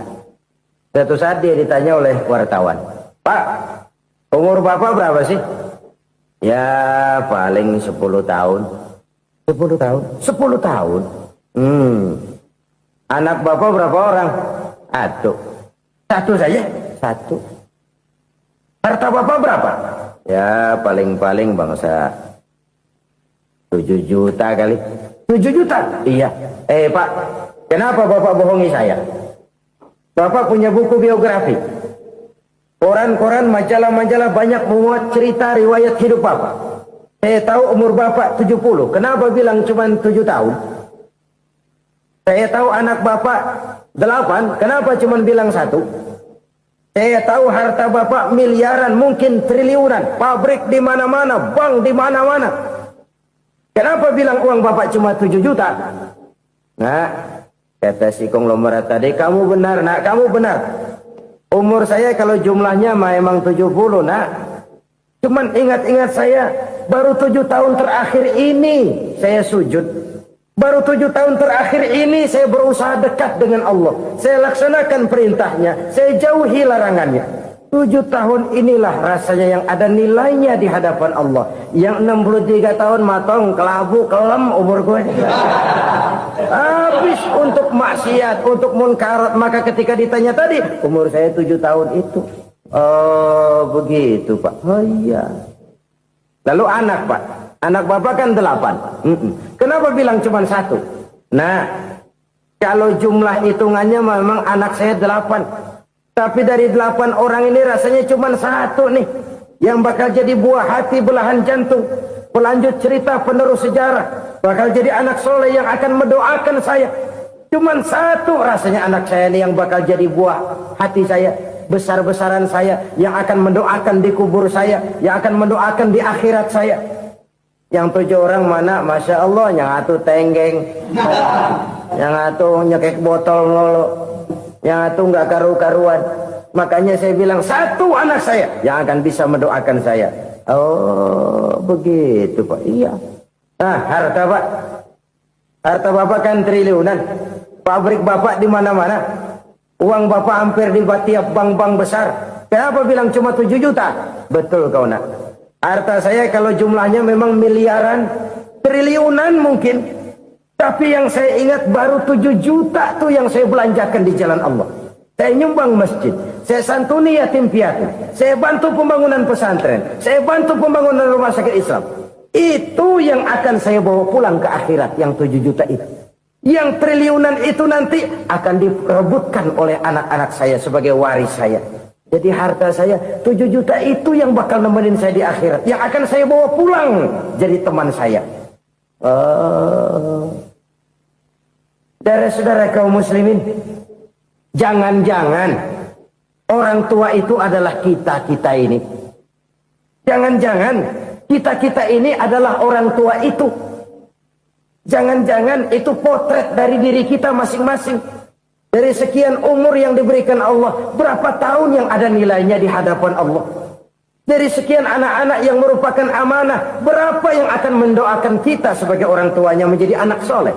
Satu saat dia ditanya oleh wartawan, "Pak, umur Bapak berapa sih?" "Ya paling 10 tahun." 10 tahun? 10 tahun? Anak Bapak berapa orang? Satu saja? Satu. Harta Bapak berapa? Ya paling-paling bangsa 7 juta kali. 7 juta? Iya. Pak, kenapa Bapak bohongi saya? Bapak punya buku biografi. Koran-koran, majalah-majalah banyak memuat cerita riwayat hidup Bapak. Saya tahu umur Bapak 70. Kenapa bilang cuma 7 tahun? Saya tahu anak Bapak 8. Kenapa cuma bilang 1? Saya tahu harta Bapak miliaran, mungkin triliunan. Pabrik di mana-mana, bank di mana-mana. Kenapa bilang uang Bapak cuma 7 juta? Nah, kata si konglomerat tadi, kamu benar, nak, kamu benar. Umur saya kalau jumlahnya memang 70, nak. Cuman ingat-ingat saya, baru 7 tahun terakhir ini saya sujud. Baru 7 tahun terakhir ini saya berusaha dekat dengan Allah. Saya laksanakan perintahnya, saya jauhi larangannya. 7 tahun inilah rasanya yang ada nilainya di hadapan Allah. Yang 63 tahun matong, kelabu, kelem umur gue. Habis untuk maksiat, untuk munkarat. Maka ketika ditanya tadi, umur saya 7 tahun itu. Oh begitu Pak. Oh iya. Lalu anak Pak. Anak Bapak kan 8. Kenapa bilang cuma 1? Nah, kalau jumlah hitungannya memang anak saya 8. Tapi dari 8 orang ini rasanya cuma 1 nih. Yang bakal jadi buah hati, belahan jantung. Pelanjut cerita, penerus sejarah. Bakal jadi anak soleh yang akan mendoakan saya. Cuma 1 rasanya anak saya ini yang bakal jadi buah hati saya. Besar-besaran saya. Yang akan mendoakan di kubur saya. Yang akan mendoakan di akhirat saya. Yang 7 orang mana? Masya Allah, yang atu tenggeng, yang atu nyekek botol nolo, yang atu nggak karu-karuan. Makanya saya bilang 1 anak saya yang akan bisa mendoakan saya. Oh begitu Pak. Iya. Nah harta Pak, harta Bapak kan triliunan. Pabrik bapak di mana-mana. Uang bapak hampir di tiap bank-bank besar. Kenapa bilang cuma 7 juta? Betul kau nak. Harta saya kalau jumlahnya memang miliaran, triliunan mungkin. Tapi yang saya ingat baru 7 juta tuh yang saya belanjakan di jalan Allah. Saya nyumbang masjid, saya santuni yatim piatu, saya bantu pembangunan pesantren, saya bantu pembangunan rumah sakit Islam. Itu yang akan saya bawa pulang ke akhirat, yang 7 juta itu. Yang triliunan itu nanti akan diperebutkan oleh anak-anak saya sebagai waris saya. Jadi harta saya 7 juta itu yang bakal nemenin saya di akhirat, yang akan saya bawa pulang jadi teman saya. Saudara-saudara kaum muslimin, jangan-jangan orang tua itu adalah kita-kita ini. Jangan-jangan kita-kita ini adalah orang tua itu. Jangan-jangan itu potret dari diri kita masing-masing. Dari sekian umur yang diberikan Allah, berapa tahun yang ada nilainya di hadapan Allah. Dari sekian anak-anak yang merupakan amanah, berapa yang akan mendoakan kita sebagai orang tuanya menjadi anak soleh.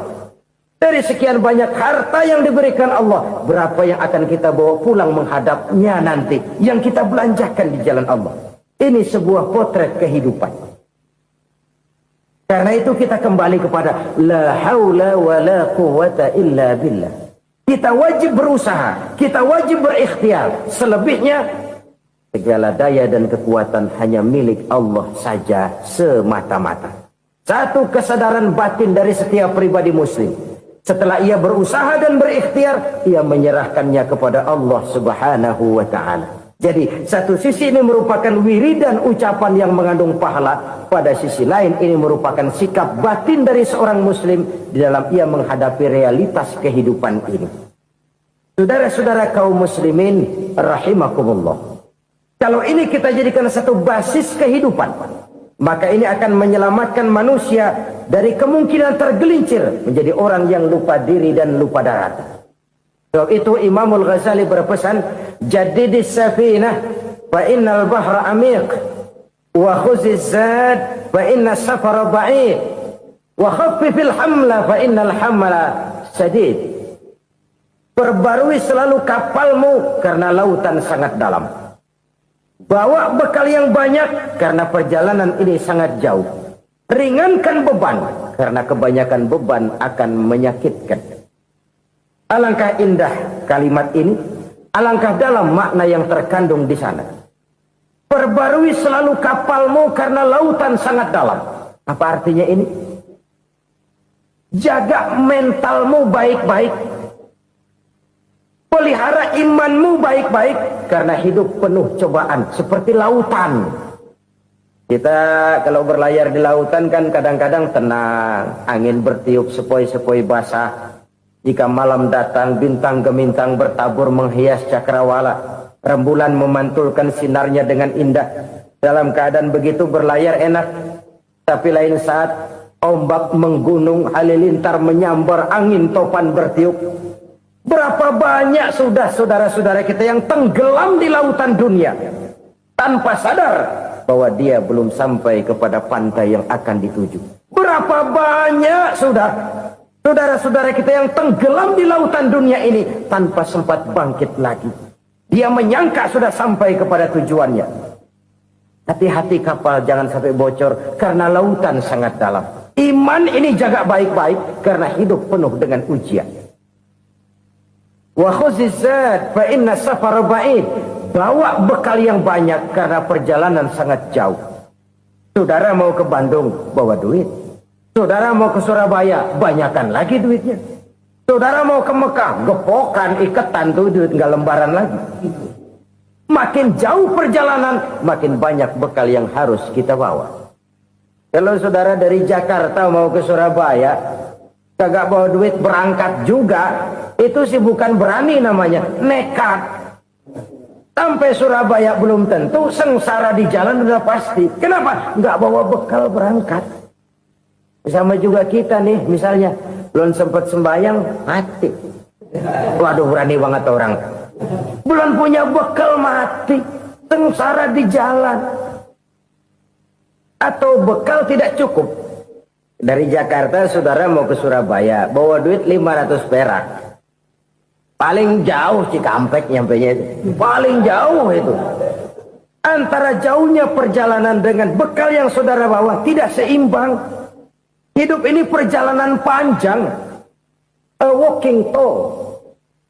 Dari sekian banyak harta yang diberikan Allah, berapa yang akan kita bawa pulang menghadapnya nanti, yang kita belanjakan di jalan Allah. Ini sebuah potret kehidupan. Karena itu kita kembali kepada la haula wa la quwata illa billah. Kita wajib berusaha, kita wajib berikhtiar. Selebihnya segala daya dan kekuatan hanya milik Allah saja semata-mata. Satu kesadaran batin dari setiap pribadi muslim. Setelah ia berusaha dan berikhtiar, ia menyerahkannya kepada Allah Subhanahu wa ta'ala. Jadi satu sisi ini merupakan wiridan ucapan yang mengandung pahala. Pada sisi lain ini merupakan sikap batin dari seorang muslim di dalam ia menghadapi realitas kehidupan ini. Saudara-saudara kaum muslimin rahimakumullah. Kalau ini kita jadikan satu basis kehidupan, maka ini akan menyelamatkan manusia dari kemungkinan tergelincir menjadi orang yang lupa diri dan lupa darat. Sebab itu Imamul Ghazali berpesan, jadidis safinah fa innal bahra amiq wa khuziz zad fa inna safara ba'id wa khaffifil hamla fa innal hamla sadid. Perbarui selalu kapalmu karena lautan sangat dalam. Bawa bekal yang banyak karena perjalanan ini sangat jauh. Ringankan beban karena kebanyakan beban akan menyakitkan. Alangkah indah kalimat ini, alangkah dalam makna yang terkandung di sana. Perbarui selalu kapalmu karena lautan sangat dalam. Apa artinya ini? Jaga mentalmu baik-baik. Pelihara imanmu baik-baik karena hidup penuh cobaan seperti lautan. Kita kalau berlayar di lautan kan kadang-kadang tenang, angin bertiup sepoi-sepoi basah. Jika malam datang, bintang gemintang bertabur menghias cakrawala. Rembulan memantulkan sinarnya dengan indah. Dalam keadaan begitu berlayar enak. Tapi lain saat, ombak menggunung, halilintar menyambar, angin topan bertiup. Berapa banyak sudah saudara-saudara kita yang tenggelam di lautan dunia. Tanpa sadar bahwa dia belum sampai kepada pantai yang akan dituju. Berapa banyak sudah saudara-saudara kita yang tenggelam di lautan dunia ini tanpa sempat bangkit lagi. Dia menyangka sudah sampai kepada tujuannya. Hati-hati kapal jangan sampai bocor karena lautan sangat dalam. Iman ini jaga baik-baik karena hidup penuh dengan ujian. Wa khuziz zad fa inna safara ba'id. Bawa bekal yang banyak karena perjalanan sangat jauh. Saudara mau ke Bandung, bawa duit. Saudara mau ke Surabaya, banyakan lagi duitnya. Saudara mau ke Mekah, gepokan, iketan tuh duit nggak lembaran lagi. Makin jauh perjalanan, makin banyak bekal yang harus kita bawa. Kalau saudara dari Jakarta mau ke Surabaya, kagak bawa duit berangkat juga, itu sih bukan berani namanya, nekat. Sampai Surabaya belum tentu, sengsara di jalan udah pasti. Kenapa? Nggak bawa bekal berangkat. Sama juga kita nih, misalnya belum sempat sembahyang, mati. Waduh, berani banget orang. Belum punya bekal, mati. Sengsara di jalan. Atau bekal tidak cukup. Dari Jakarta saudara mau ke Surabaya, bawa duit 500 perak. Paling jauh Cikampek nyampenya itu. Paling jauh itu. Antara jauhnya perjalanan dengan bekal yang saudara bawa tidak seimbang. Hidup ini perjalanan panjang. A walking tour.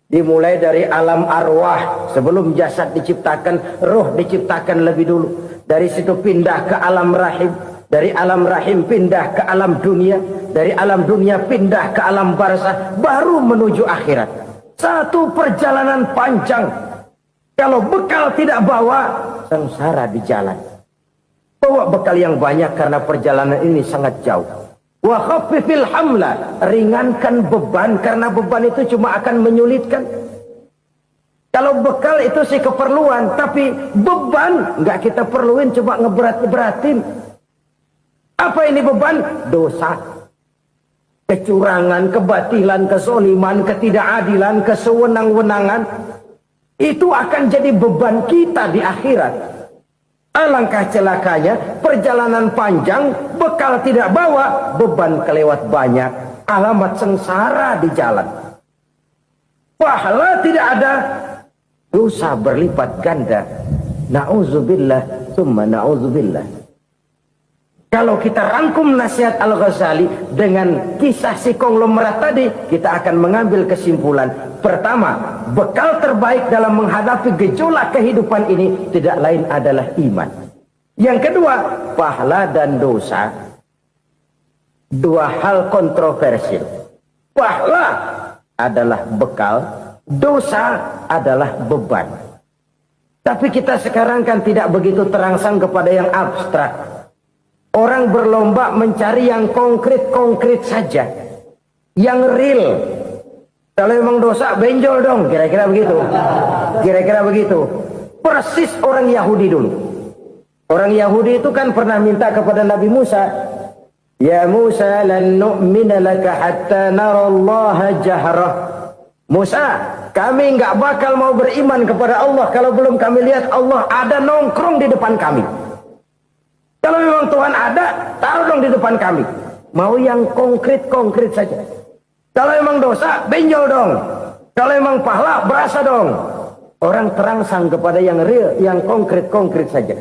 Dimulai dari alam arwah. Sebelum jasad diciptakan, roh diciptakan lebih dulu. Dari situ pindah ke alam rahim. Dari alam rahim pindah ke alam dunia. Dari alam dunia pindah ke alam barzah. Baru menuju akhirat. Satu perjalanan panjang. Kalau bekal tidak bawa, sengsara di jalan. Bawa bekal yang banyak karena perjalanan ini sangat jauh. Wa khaffifil hamla, ringankan beban karena beban itu cuma akan menyulitkan. Kalau bekal itu sih keperluan, tapi beban nggak kita perluin, cuma ngeberat-beratin. Apa ini beban? Dosa. Kecurangan, kebatilan, kesoliman, ketidakadilan, kesewenang-wenangan. Itu akan jadi beban kita di akhirat. Alangkah celakanya, perjalanan panjang, bekal tidak bawa, beban kelewat banyak. Alamat sengsara di jalan. Pahala tidak ada, dosa berlipat ganda. Na'udzubillah, summa na'udzubillah. Kalau kita rangkum nasihat Al-Ghazali dengan kisah si konglomerat tadi, kita akan mengambil kesimpulan. Pertama, bekal terbaik dalam menghadapi gejolak kehidupan ini tidak lain adalah iman. Yang kedua, pahala dan dosa. Dua hal kontroversial. Pahala adalah bekal, dosa adalah beban. Tapi kita sekarang kan tidak begitu terangsang kepada yang abstrak. Orang berlomba mencari yang konkret-konkret saja. Yang real. Kalau memang dosa, benjol dong. Kira-kira begitu. Kira-kira begitu. Persis orang Yahudi dulu. Orang Yahudi itu kan pernah minta kepada Nabi Musa. Ya Musa, lan nu'mina laka hatta narallaha jahrah. Musa, kami nggak bakal mau beriman kepada Allah kalau belum kami lihat Allah ada nongkrong di depan kami. Kalau memang Tuhan ada, taruh dong di depan kami. Mau yang konkret-konkret saja. Kalau memang dosa, benjol dong. Kalau memang pahala, berasa dong. Orang terangsang kepada yang real, yang konkret-konkret saja.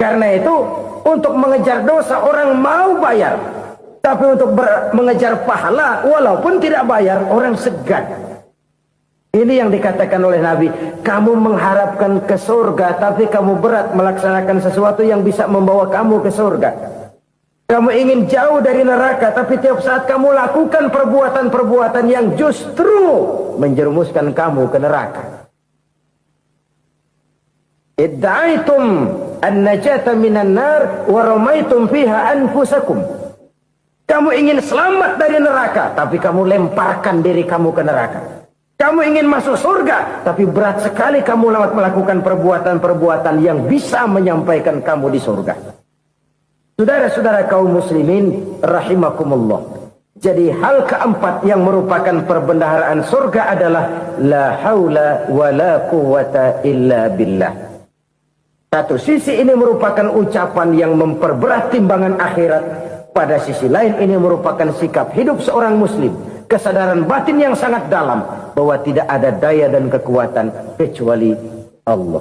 Karena itu, untuk mengejar dosa, orang mau bayar. Tapi untuk mengejar pahala, walaupun tidak bayar, orang segan. Ini yang dikatakan oleh Nabi, kamu mengharapkan ke surga, tapi kamu berat melaksanakan sesuatu yang bisa membawa kamu ke surga. Kamu ingin jauh dari neraka, tapi tiap saat kamu lakukan perbuatan-perbuatan yang justru menjerumuskan kamu ke neraka. Idda'aitum an-najata minan nar wa ramaitum fiha anfusakum. Kamu ingin selamat dari neraka, tapi kamu lemparkan diri kamu ke neraka. Kamu ingin masuk surga, tapi berat sekali kamu melakukan perbuatan-perbuatan yang bisa menyampaikan kamu di surga. Saudara-saudara kaum muslimin, rahimakumullah. Jadi hal keempat yang merupakan perbendaharaan surga adalah la haula wa la quwwata illa billah. Satu sisi ini merupakan ucapan yang memperberat timbangan akhirat. Pada sisi lain ini merupakan sikap hidup seorang muslim. Kesadaran batin yang sangat dalam bahwa tidak ada daya dan kekuatan kecuali Allah.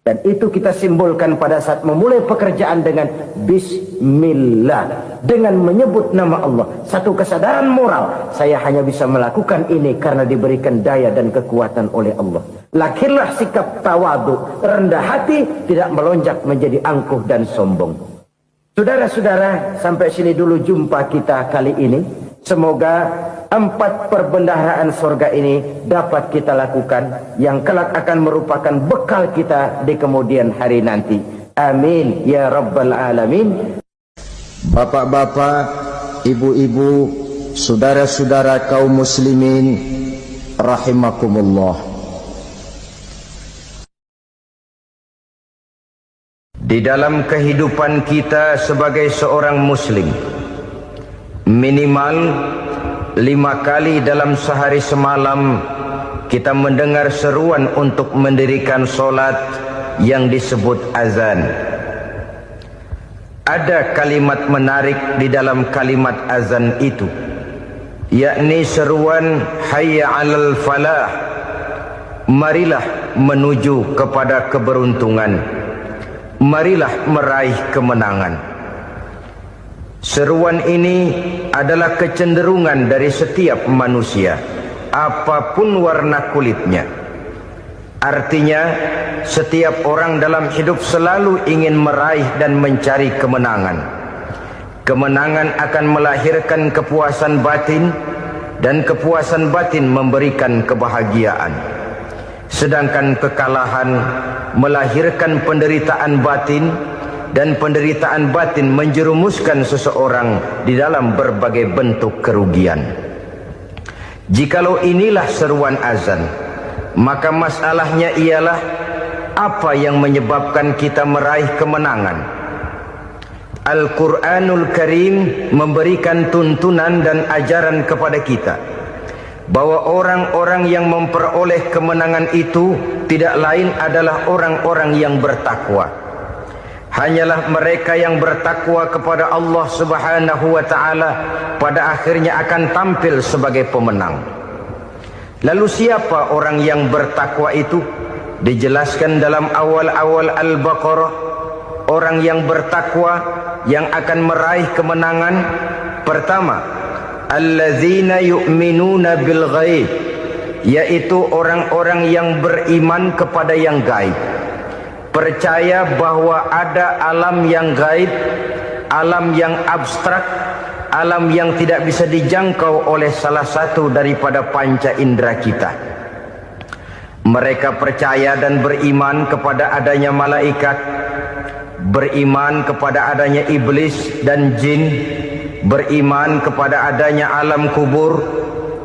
Dan itu kita simbolkan pada saat memulai pekerjaan dengan Bismillah, dengan menyebut nama Allah. Satu kesadaran moral, saya hanya bisa melakukan ini karena diberikan daya dan kekuatan oleh Allah. Lahirlah sikap tawadu, rendah hati, tidak melonjak menjadi angkuh dan sombong. Saudara-saudara, sampai sini dulu jumpa kita kali ini. Semoga 4 perbendaharaan surga ini dapat kita lakukan, yang kelak akan merupakan bekal kita di kemudian hari nanti. Amin ya rabbal alamin. Bapak-bapak, ibu-ibu, saudara-saudara kaum muslimin rahimakumullah. Di dalam kehidupan kita sebagai seorang muslim, minimal 5 kali dalam sehari semalam kita mendengar seruan untuk mendirikan solat yang disebut azan. Ada kalimat menarik di dalam kalimat azan itu, yakni seruan hayya 'alal falah, marilah menuju kepada keberuntungan, marilah meraih kemenangan. Seruan ini adalah kecenderungan dari setiap manusia, apapun warna kulitnya. Artinya, setiap orang dalam hidup selalu ingin meraih dan mencari kemenangan. Kemenangan akan melahirkan kepuasan batin, dan kepuasan batin memberikan kebahagiaan. Sedangkan kekalahan melahirkan penderitaan batin, dan penderitaan batin menjerumuskan seseorang di dalam berbagai bentuk kerugian. Jikalau inilah seruan azan, maka masalahnya ialah apa yang menyebabkan kita meraih kemenangan. Al-Quranul Karim memberikan tuntunan dan ajaran kepada kita bahwa orang-orang yang memperoleh kemenangan itu tidak lain adalah orang-orang yang bertakwa. Hanyalah mereka yang bertakwa kepada Allah Subhanahu wa ta'ala pada akhirnya akan tampil sebagai pemenang. Lalu siapa orang yang bertakwa itu? Dijelaskan dalam awal-awal Al-Baqarah, orang yang bertakwa yang akan meraih kemenangan. Pertama, alladzina yu'minuna bil ghaib, yaitu orang-orang yang beriman kepada yang gaib, percaya bahwa ada alam yang gaib, alam yang abstrak, alam yang tidak bisa dijangkau oleh salah satu daripada panca indera kita. Mereka percaya dan beriman kepada adanya malaikat, beriman kepada adanya iblis dan jin, beriman kepada adanya alam kubur,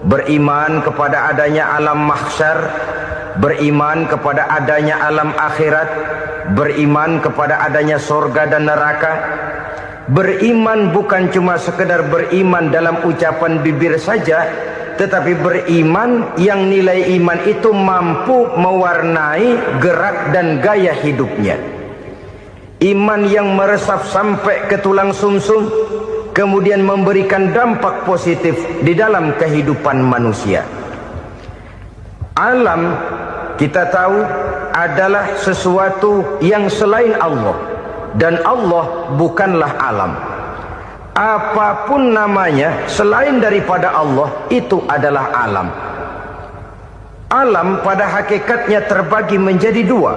beriman kepada adanya alam mahsyar, beriman kepada adanya alam akhirat, beriman kepada adanya surga dan neraka. Beriman bukan cuma sekedar beriman dalam ucapan bibir saja, tetapi beriman yang nilai iman itu mampu mewarnai gerak dan gaya hidupnya. Iman yang meresap sampai ke tulang sumsum, kemudian memberikan dampak positif di dalam kehidupan manusia. Alam, kita tahu, adalah sesuatu yang selain Allah, dan Allah bukanlah alam. Apapun namanya selain daripada Allah, itu adalah alam. Alam pada hakikatnya terbagi menjadi dua.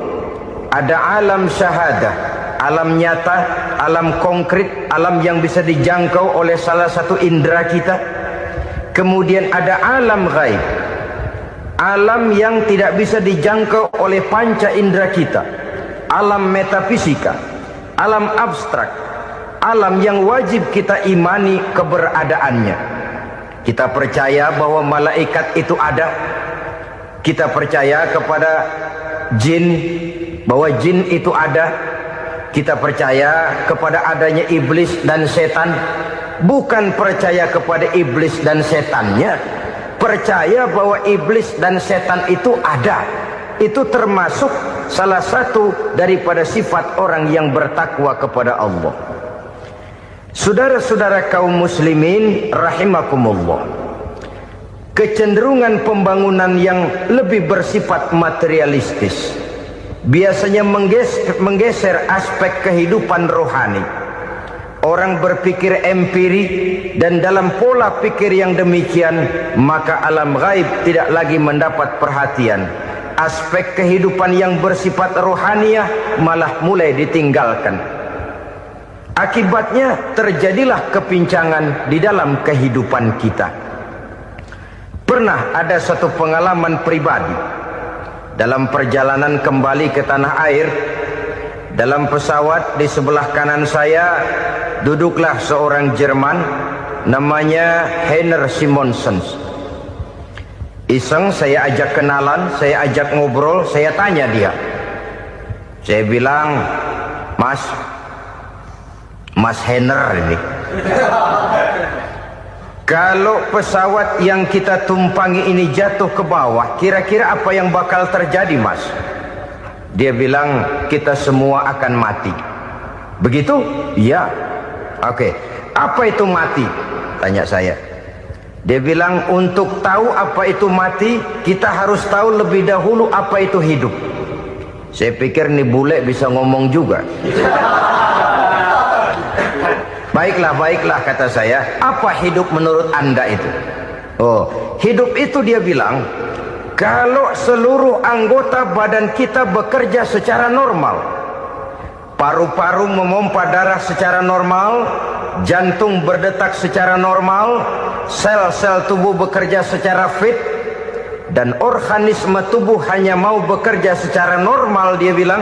Ada alam syahadah, alam nyata, alam konkret, alam yang bisa dijangkau oleh salah satu indera kita. Kemudian ada alam ghaib, alam yang tidak bisa dijangkau oleh panca indera kita, alam metafisika, alam abstrak, alam yang wajib kita imani keberadaannya. Kita percaya bahwa malaikat itu ada, kita percaya kepada jin, bahwa jin itu ada, kita percaya kepada adanya iblis dan setan. Bukan percaya kepada iblis dan setannya, percaya bahwa iblis dan setan itu ada. Itu termasuk salah satu daripada sifat orang yang bertakwa kepada Allah. Saudara-saudara kaum muslimin rahimakumullah, kecenderungan pembangunan yang lebih bersifat materialistis biasanya menggeser aspek kehidupan rohani. Orang berpikir empiri, dan dalam pola pikir yang demikian, maka alam gaib tidak lagi mendapat perhatian. Aspek kehidupan yang bersifat rohaniah malah mulai ditinggalkan. Akibatnya terjadilah kepincangan di dalam kehidupan kita. Pernah ada satu pengalaman pribadi. Dalam perjalanan kembali ke tanah air, dalam pesawat di sebelah kanan saya duduklah seorang Jerman, namanya Heiner Simonsen. Iseng saya ajak kenalan, saya ajak ngobrol, saya tanya dia. Saya bilang, Mas Heiner ini, kalau pesawat yang kita tumpangi ini jatuh ke bawah, kira-kira apa yang bakal terjadi, Mas? Dia bilang, kita semua akan mati. Begitu? Iya. Oke. Apa itu mati? Tanya saya. Dia bilang untuk tahu apa itu mati, kita harus tahu lebih dahulu apa itu hidup. Saya pikir nih bule bisa ngomong juga. Baiklah kata saya. Apa hidup menurut Anda itu? Oh, hidup itu dia bilang, kalau seluruh anggota badan kita bekerja secara normal. Paru-paru memompa darah secara normal, jantung berdetak secara normal, sel-sel tubuh bekerja secara fit, dan organisme tubuh hanya mau bekerja secara normal. Dia bilang,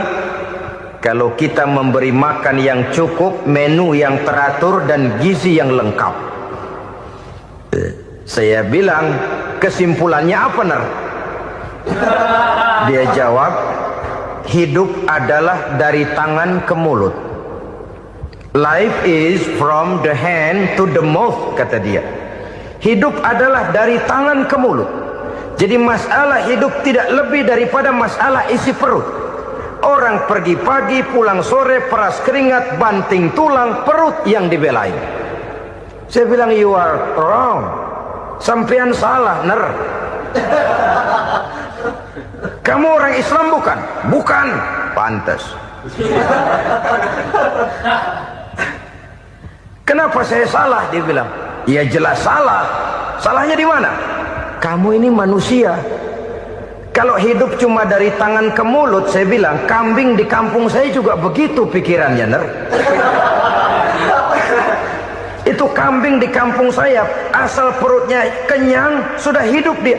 kalau kita memberi makan yang cukup, menu yang teratur, dan gizi yang lengkap. Saya bilang, kesimpulannya apa, Ner? Dia jawab, hidup adalah dari tangan ke mulut. Life is from the hand to the mouth, kata dia. Hidup adalah dari tangan ke mulut. Jadi masalah hidup tidak lebih daripada masalah isi perut. Orang pergi pagi, pulang sore, peras keringat, banting tulang, perut yang dibelain. Saya bilang, you are wrong. Sampean salah, Ner. Kamu orang Islam bukan? Bukan. Pantas. Kenapa saya salah? Dia bilang. Ya jelas salah. Salahnya di mana? Kamu ini manusia. Kalau hidup cuma dari tangan ke mulut, saya bilang, kambing di kampung saya juga begitu pikirannya, Ner. Itu kambing di kampung saya, asal perutnya kenyang, sudah hidup dia.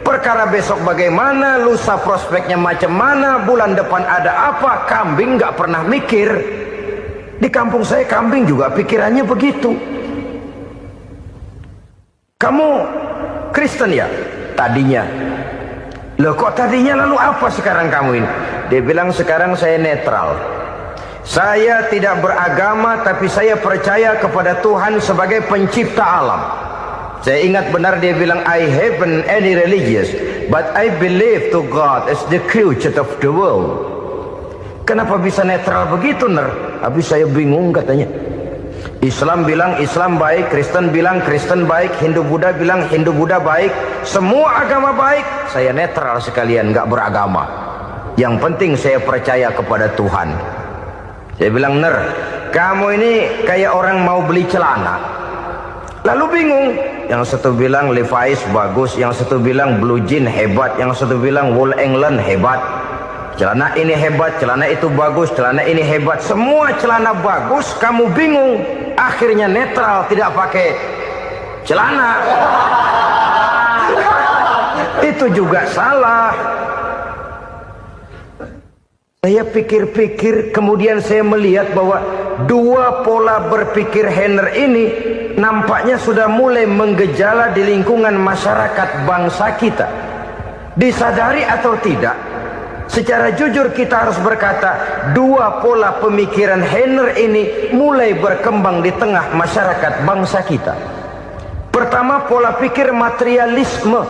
Perkara besok bagaimana, lusa prospeknya macam mana, bulan depan ada apa, kambing nggak pernah mikir. Di kampung saya kambing juga pikirannya begitu. Kamu Kristen ya? Tadinya. Loh kok tadinya, lalu apa sekarang kamu ini? Dia bilang, sekarang saya netral. Saya tidak beragama, tapi saya percaya kepada Tuhan sebagai pencipta alam. Saya ingat benar dia bilang, I haven't any religious, but I believe to God as the creator of the world. Kenapa bisa netral begitu, Ner? Habis saya bingung katanya. Islam bilang Islam baik, Kristen bilang Kristen baik, Hindu Buddha bilang Hindu Buddha baik, semua agama baik. Saya netral sekalian, nggak beragama. Yang penting saya percaya kepada Tuhan. Saya bilang, Ner, kamu ini kayak orang mau beli celana, lalu bingung. Yang satu bilang Levi's bagus, yang satu bilang Blue Jean hebat, yang satu bilang Wool England hebat. Celana ini hebat, celana itu bagus, celana ini hebat. Semua celana bagus, kamu bingung. Akhirnya netral, tidak pakai celana. Itu juga salah. Saya pikir-pikir, kemudian saya melihat bahwa dua pola berpikir Henner ini nampaknya sudah mulai menggejala di lingkungan masyarakat bangsa kita. Disadari atau tidak, secara jujur kita harus berkata, dua pola pemikiran Henner ini mulai berkembang di tengah masyarakat bangsa kita. Pertama, pola pikir materialisme.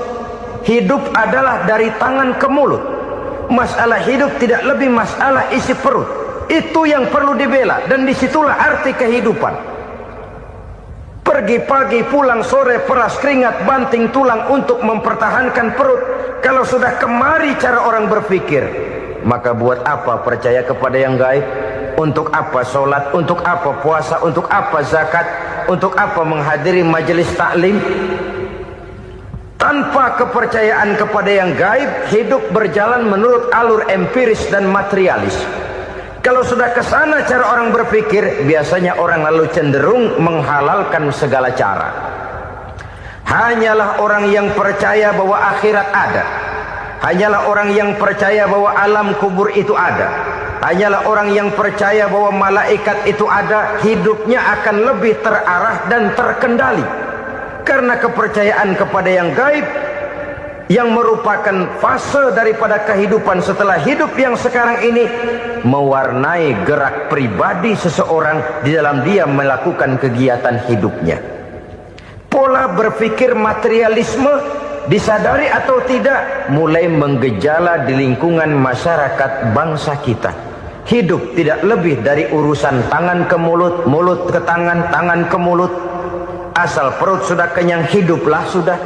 Hidup adalah dari tangan ke mulut. Masalah hidup tidak lebih masalah isi perut. Itu yang perlu dibela, dan disitulah arti kehidupan. Pergi pagi, pulang sore, peras keringat, banting tulang untuk mempertahankan perut. Kalau sudah kemari cara orang berpikir, maka buat apa percaya kepada yang gaib? Untuk apa sholat? Untuk apa puasa? Untuk apa zakat? Untuk apa menghadiri majelis taklim? Tanpa kepercayaan kepada yang gaib, hidup berjalan menurut alur empiris dan materialis. Kalau sudah ke sana cara orang berpikir, biasanya orang lalu cenderung menghalalkan segala cara. Hanyalah orang yang percaya bahwa akhirat ada. Hanyalah orang yang percaya bahwa alam kubur itu ada. Hanyalah orang yang percaya bahwa malaikat itu ada, hidupnya akan lebih terarah dan terkendali. Karena kepercayaan kepada yang gaib, yang merupakan fase daripada kehidupan setelah hidup yang sekarang ini, mewarnai gerak pribadi seseorang di dalam dia melakukan kegiatan hidupnya. Pola berpikir materialisme, disadari atau tidak, mulai menggejala di lingkungan masyarakat bangsa kita. Hidup tidak lebih dari urusan tangan ke mulut, mulut ke tangan, tangan ke mulut. asal perut sudah kenyang, hiduplah sudah.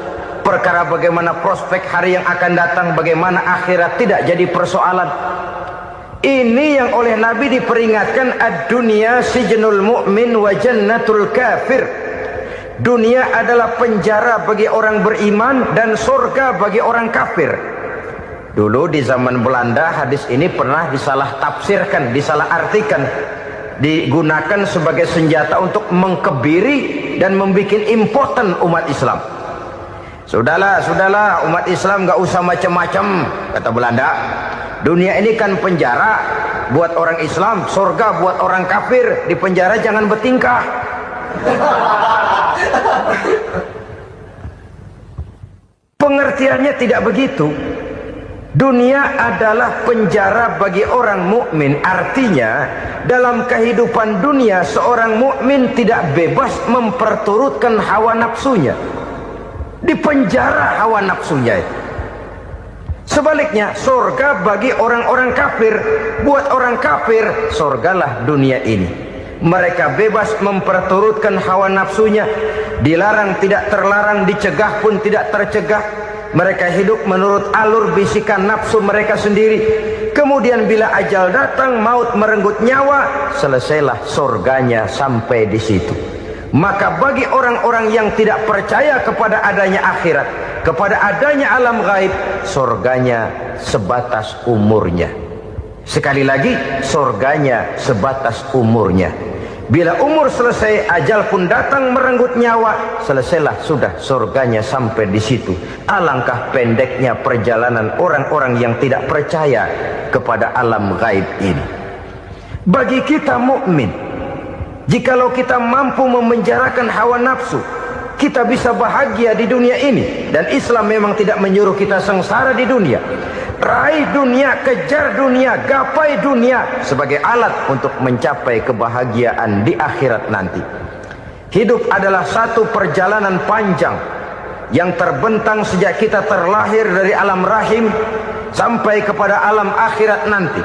Perkara bagaimana prospek hari yang akan datang, bagaimana akhirat, tidak jadi persoalan. Ini yang oleh Nabi diperingatkan, ad-dunya sijnul mu'min wa jannatul kafir. Dunia adalah penjara bagi orang beriman dan surga bagi orang kafir. Dulu di zaman Belanda hadis ini pernah disalah tafsirkan, disalah artikan, digunakan sebagai senjata untuk mengkebiri dan membuat impoten umat Islam. Sudahlah umat Islam gak usah macam-macam, kata Belanda. Dunia ini kan penjara buat orang Islam, surga buat orang kafir. Di penjara jangan bertingkah. Pengertiannya tidak begitu. Dunia adalah penjara bagi orang mukmin. Artinya dalam kehidupan dunia seorang mukmin tidak bebas memperturutkan hawa nafsunya. Di penjara hawa nafsunya itu. Sebaliknya surga bagi orang-orang kafir. Buat orang kafir surgalah dunia ini. Mereka bebas memperturutkan hawa nafsunya. Dilarang tidak terlarang, dicegah pun tidak tercegah. Mereka hidup menurut alur bisikan nafsu mereka sendiri. Kemudian bila ajal datang, maut merenggut nyawa, selesailah surganya sampai di situ. Maka bagi orang-orang yang tidak percaya kepada adanya akhirat, kepada adanya alam gaib, surganya sebatas umurnya. Sekali lagi, surganya sebatas umurnya. Bila umur selesai, ajal pun datang merenggut nyawa, selesailah sudah surganya sampai di situ. Alangkah pendeknya perjalanan orang-orang yang tidak percaya kepada alam gaib ini. Bagi kita mukmin, jikalau kita mampu memenjarakan hawa nafsu, kita bisa bahagia di dunia ini. Dan Islam memang tidak menyuruh kita sengsara di dunia. Raih dunia, kejar dunia, gapai dunia sebagai alat untuk mencapai kebahagiaan di akhirat nanti. Hidup adalah satu perjalanan panjang yang terbentang sejak kita terlahir dari alam rahim sampai kepada alam akhirat nanti.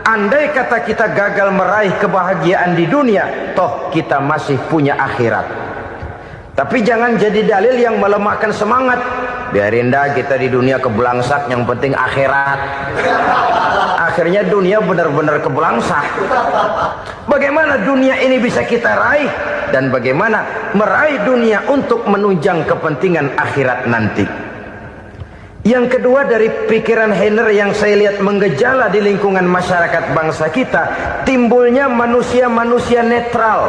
Andai kata kita gagal meraih kebahagiaan di dunia, toh kita masih punya akhirat. Tapi jangan jadi dalil yang melemahkan semangat. Biarin dah kita di dunia kebelangsak, yang penting akhirat. Akhirnya dunia benar-benar kebelangsak. Bagaimana dunia ini bisa kita raih, dan bagaimana meraih dunia untuk menunjang kepentingan akhirat nanti. Yang kedua, dari pikiran Heiner yang saya lihat menggejala di lingkungan masyarakat bangsa kita, timbulnya manusia-manusia netral.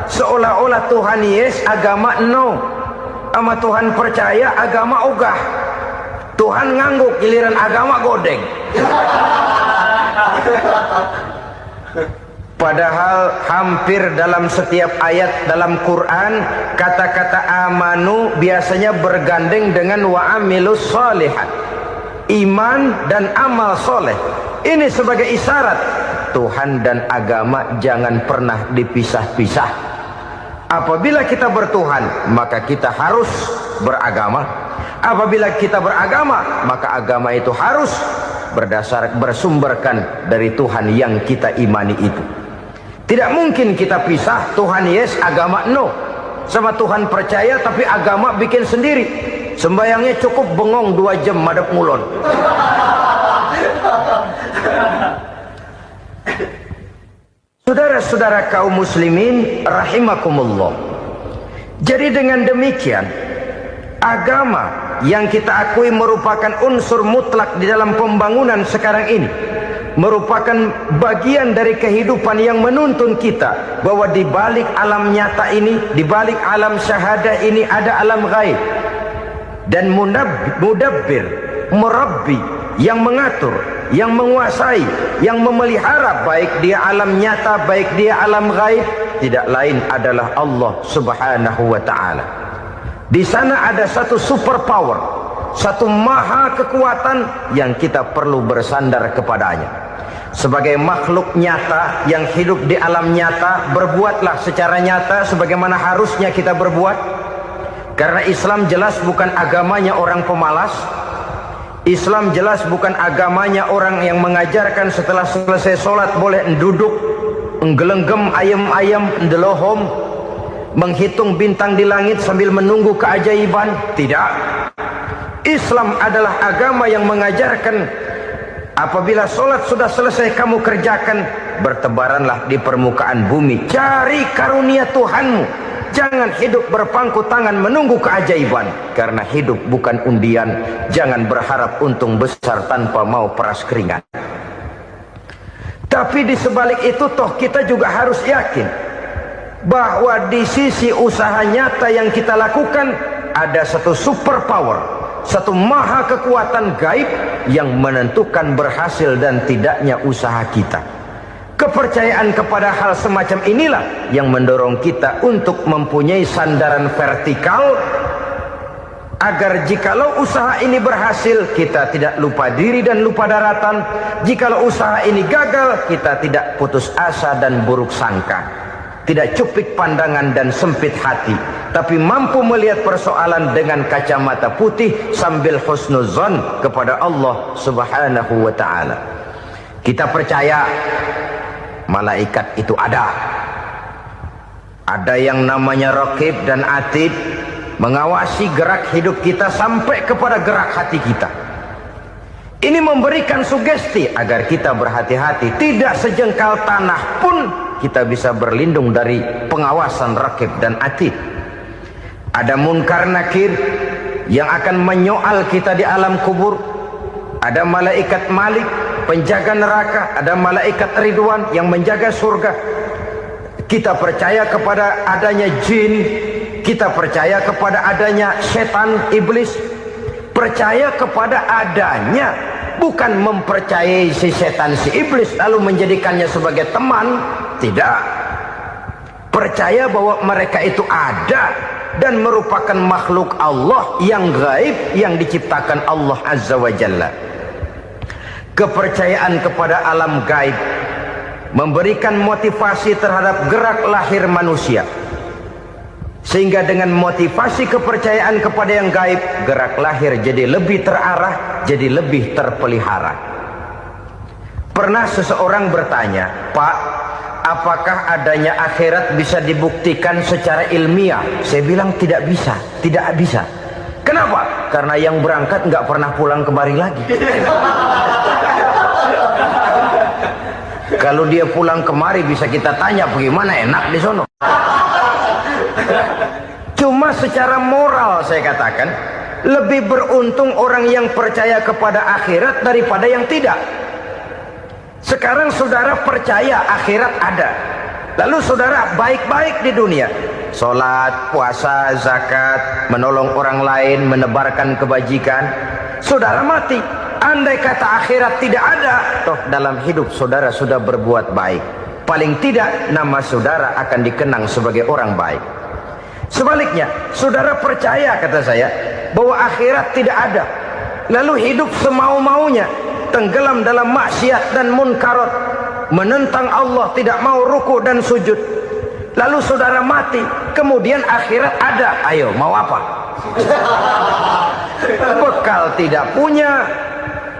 Seolah-olah Tuhan yes, agama no. Sama Tuhan percaya, agama ogah. Tuhan ngangguk, giliran agama godeng. Padahal hampir dalam setiap ayat dalam Quran, kata-kata amanu biasanya bergandeng dengan wa'amilus sholihat. Iman dan amal soleh. Ini sebagai isyarat Tuhan dan agama jangan pernah dipisah-pisah. Apabila kita bertuhan, maka kita harus beragama. Apabila kita beragama, maka agama itu harus bersumberkan dari Tuhan yang kita imani itu. Tidak mungkin kita pisah, Tuhan yes, agama no. Sama Tuhan percaya tapi agama bikin sendiri. Sembayangnya cukup bengong 2 jam madep ngulon. Saudara-saudara kaum muslimin rahimakumullah. Jadi dengan demikian, agama yang kita akui merupakan unsur mutlak di dalam pembangunan sekarang ini, merupakan bagian dari kehidupan yang menuntun kita bahwa di balik alam nyata ini, di balik alam syahadah ini ada alam gaib. Dan mudabbir, murabbi, yang mengatur, yang menguasai, yang memelihara baik dia alam nyata, baik dia alam gaib, tidak lain adalah Allah Subhanahu wa ta'ala. Di sana ada satu super power, satu maha kekuatan yang kita perlu bersandar kepadanya. Sebagai makhluk nyata yang hidup di alam nyata, berbuatlah secara nyata sebagaimana harusnya kita berbuat. Karena Islam jelas bukan agamanya orang pemalas. Islam jelas bukan agamanya orang yang mengajarkan setelah selesai sholat boleh duduk, nggelenggem ayam-ayam, ndelohom. menghitung bintang di langit sambil menunggu keajaiban. Tidak. Islam adalah agama yang mengajarkan apabila sholat sudah selesai kamu kerjakan, bertebaranlah di permukaan bumi, cari karunia Tuhanmu. Jangan hidup berpangku tangan menunggu keajaiban, karena hidup bukan undian. Jangan berharap untung besar tanpa mau peras keringat. Tapi di sebalik itu toh kita juga harus yakin bahwa di sisi usaha nyata yang kita lakukan ada satu super power, satu maha kekuatan gaib yang menentukan berhasil dan tidaknya usaha kita. Kepercayaan kepada hal semacam inilah yang mendorong kita untuk mempunyai sandaran vertikal, agar jikalau usaha ini berhasil, kita tidak lupa diri dan lupa daratan. Jikalau usaha ini gagal, kita tidak putus asa dan buruk sangka, tidak cupik pandangan dan sempit hati, tapi mampu melihat persoalan dengan kacamata putih sambil husnuzon kepada Allah Subhanahu wa ta'ala. Kita percaya malaikat itu ada. Ada yang namanya Raqib dan Atid, mengawasi gerak hidup kita sampai kepada gerak hati kita. Ini memberikan sugesti agar kita berhati-hati. Tidak sejengkal tanah pun kita bisa berlindung dari pengawasan Raqib dan Atid. Ada Munkar Nakir yang akan menyoal kita di alam kubur. Ada malaikat Malik, penjaga neraka. Ada malaikat Ridwan yang menjaga surga. Kita percaya kepada adanya jin, kita percaya kepada adanya setan, iblis. Percaya kepada adanya, bukan mempercayai si setan, si iblis lalu menjadikannya sebagai teman. Tidak. Percaya bahwa mereka itu ada dan merupakan makhluk Allah yang gaib, yang diciptakan Allah Azza wa Jalla. Kepercayaan kepada alam gaib memberikan motivasi terhadap gerak lahir manusia, sehingga dengan motivasi kepercayaan kepada yang gaib, gerak lahir jadi lebih terarah, jadi lebih terpelihara. Pernah seseorang bertanya, "Pak, apakah adanya akhirat bisa dibuktikan secara ilmiah?" Saya bilang tidak bisa, tidak bisa. Kenapa? Karena yang berangkat nggak pernah pulang kembali lagi. Kalau dia pulang kemari bisa kita tanya bagaimana enak di sono. Cuma secara moral saya katakan, lebih beruntung orang yang percaya kepada akhirat daripada yang tidak. Sekarang saudara percaya akhirat ada, lalu saudara baik-baik di dunia, sholat, puasa, zakat, menolong orang lain, menebarkan kebajikan. Saudara mati, andai kata akhirat tidak ada, toh dalam hidup saudara sudah berbuat baik. Paling tidak nama saudara akan dikenang sebagai orang baik. Sebaliknya, saudara percaya, kata saya, bahwa akhirat tidak ada, lalu hidup semau-maunya, tenggelam dalam maksiat dan munkarat, menentang Allah, tidak mau ruku dan sujud. Lalu saudara mati, kemudian akhirat ada. Ayo, mau apa? Bekal tidak punya.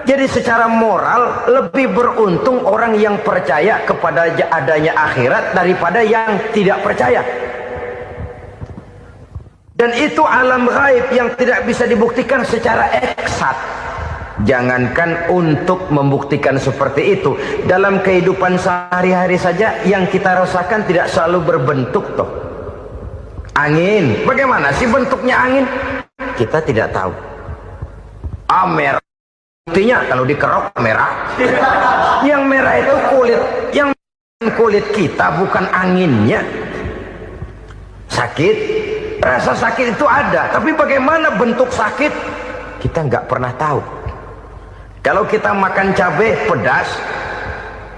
Jadi secara moral lebih beruntung orang yang percaya kepada adanya akhirat daripada yang tidak percaya. Dan itu alam gaib yang tidak bisa dibuktikan secara eksat. Jangankan untuk membuktikan seperti itu, dalam kehidupan sehari-hari saja yang kita rasakan tidak selalu berbentuk toh. Angin, bagaimana sih bentuknya angin? Kita tidak tahu. Merah, buktinya kalau dikerok merah. Yang merah itu kulit, yang kulit kita bukan anginnya. Sakit, rasa sakit itu ada, tapi bagaimana bentuk sakit kita nggak pernah tahu. Kalau kita makan cabai pedas,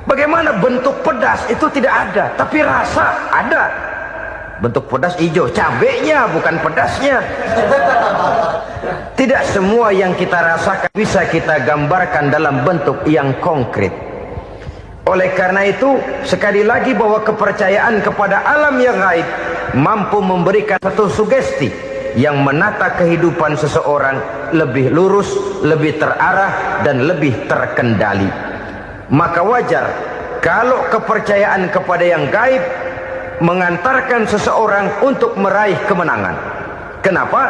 bagaimana bentuk pedas itu tidak ada, tapi rasa ada. Bentuk pedas hijau, cabainya bukan pedasnya. Tidak semua yang kita rasakan bisa kita gambarkan dalam bentuk yang konkret. Oleh karena itu, sekali lagi bahwa kepercayaan kepada alam yang gaib mampu memberikan satu sugesti yang menata kehidupan seseorang lebih lurus, lebih terarah, dan lebih terkendali. Maka wajar kalau kepercayaan kepada yang gaib mengantarkan seseorang untuk meraih kemenangan. Kenapa?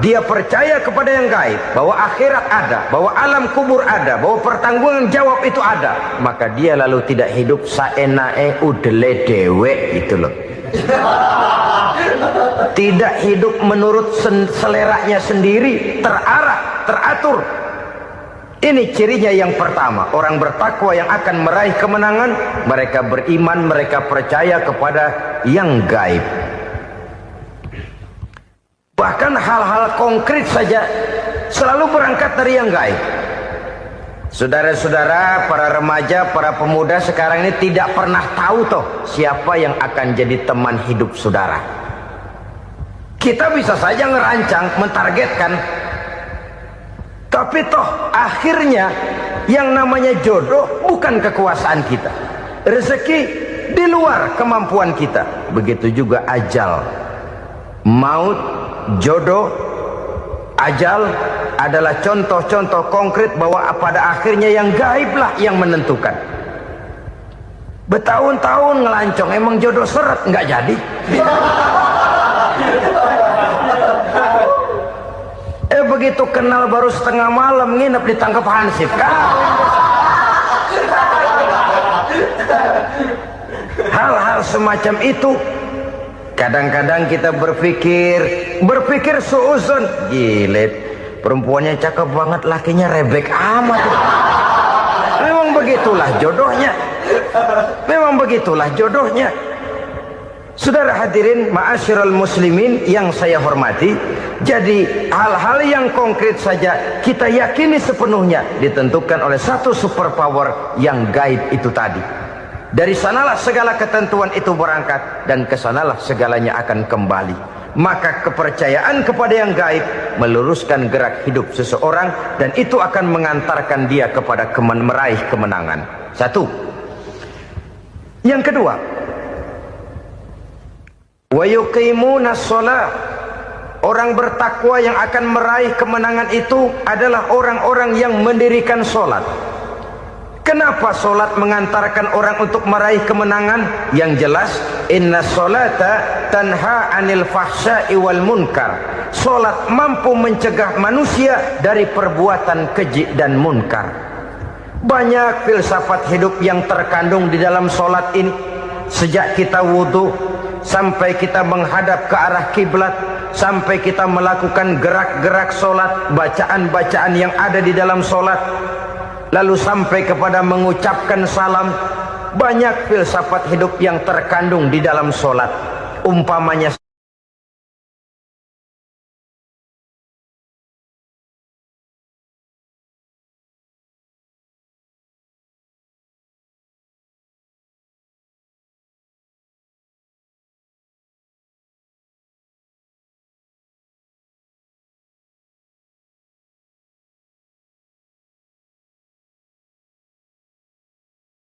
Dia percaya kepada yang gaib, bahwa akhirat ada, bahwa alam kubur ada, bahwa pertanggungan jawab itu ada. Maka dia lalu tidak hidup saenae udele dewe, itu loh. Tidak hidup menurut seleranya sendiri, terarah, teratur. Ini cirinya yang pertama. Orang bertakwa yang akan meraih kemenangan, mereka beriman, mereka percaya kepada yang gaib. Bahkan hal-hal konkret saja selalu berangkat dari yang gaib. Saudara-saudara, para remaja, para pemuda sekarang ini tidak pernah tahu toh siapa yang akan jadi teman hidup saudara. Kita bisa saja ngerancang, mentargetkan, tapi toh akhirnya yang namanya jodoh bukan kekuasaan kita. Rezeki di luar kemampuan kita. Begitu juga ajal, maut, jodoh, ajal adalah contoh-contoh konkret bahwa pada akhirnya yang gaiblah yang menentukan. Bertahun-tahun ngelancong, emang jodoh seret, nggak jadi. Begitu kenal baru setengah malam nginep ditangkap hansip kan. Hal-hal semacam itu kadang-kadang kita berpikir suuzon, gile, perempuannya cakep banget, lakinya rebek amat. Memang begitulah jodohnya. Memang begitulah jodohnya. Saudara hadirin ma'asyiral muslimin yang saya hormati, jadi hal-hal yang konkret saja kita yakini sepenuhnya ditentukan oleh satu superpower yang gaib itu tadi. Dari sanalah segala ketentuan itu berangkat dan kesanalah segalanya akan kembali. Maka kepercayaan kepada yang gaib meluruskan gerak hidup seseorang dan itu akan mengantarkan dia kepada meraih kemenangan. Satu. Yang kedua, wa yuqimuna shalah. Orang bertakwa yang akan meraih kemenangan itu adalah orang-orang yang mendirikan sholat. Kenapa sholat mengantarkan orang untuk meraih kemenangan? Yang jelas, inna sholata tanha anil fahsya'i wal munkar. Sholat mampu mencegah manusia dari perbuatan keji dan munkar. Banyak filsafat hidup yang terkandung di dalam sholat ini. Sejak kita wudhu sampai kita menghadap ke arah kiblat, sampai kita melakukan gerak-gerak sholat, bacaan-bacaan yang ada di dalam sholat, lalu sampai kepada mengucapkan salam. Banyak filsafat hidup yang terkandung di dalam sholat. Umpamanya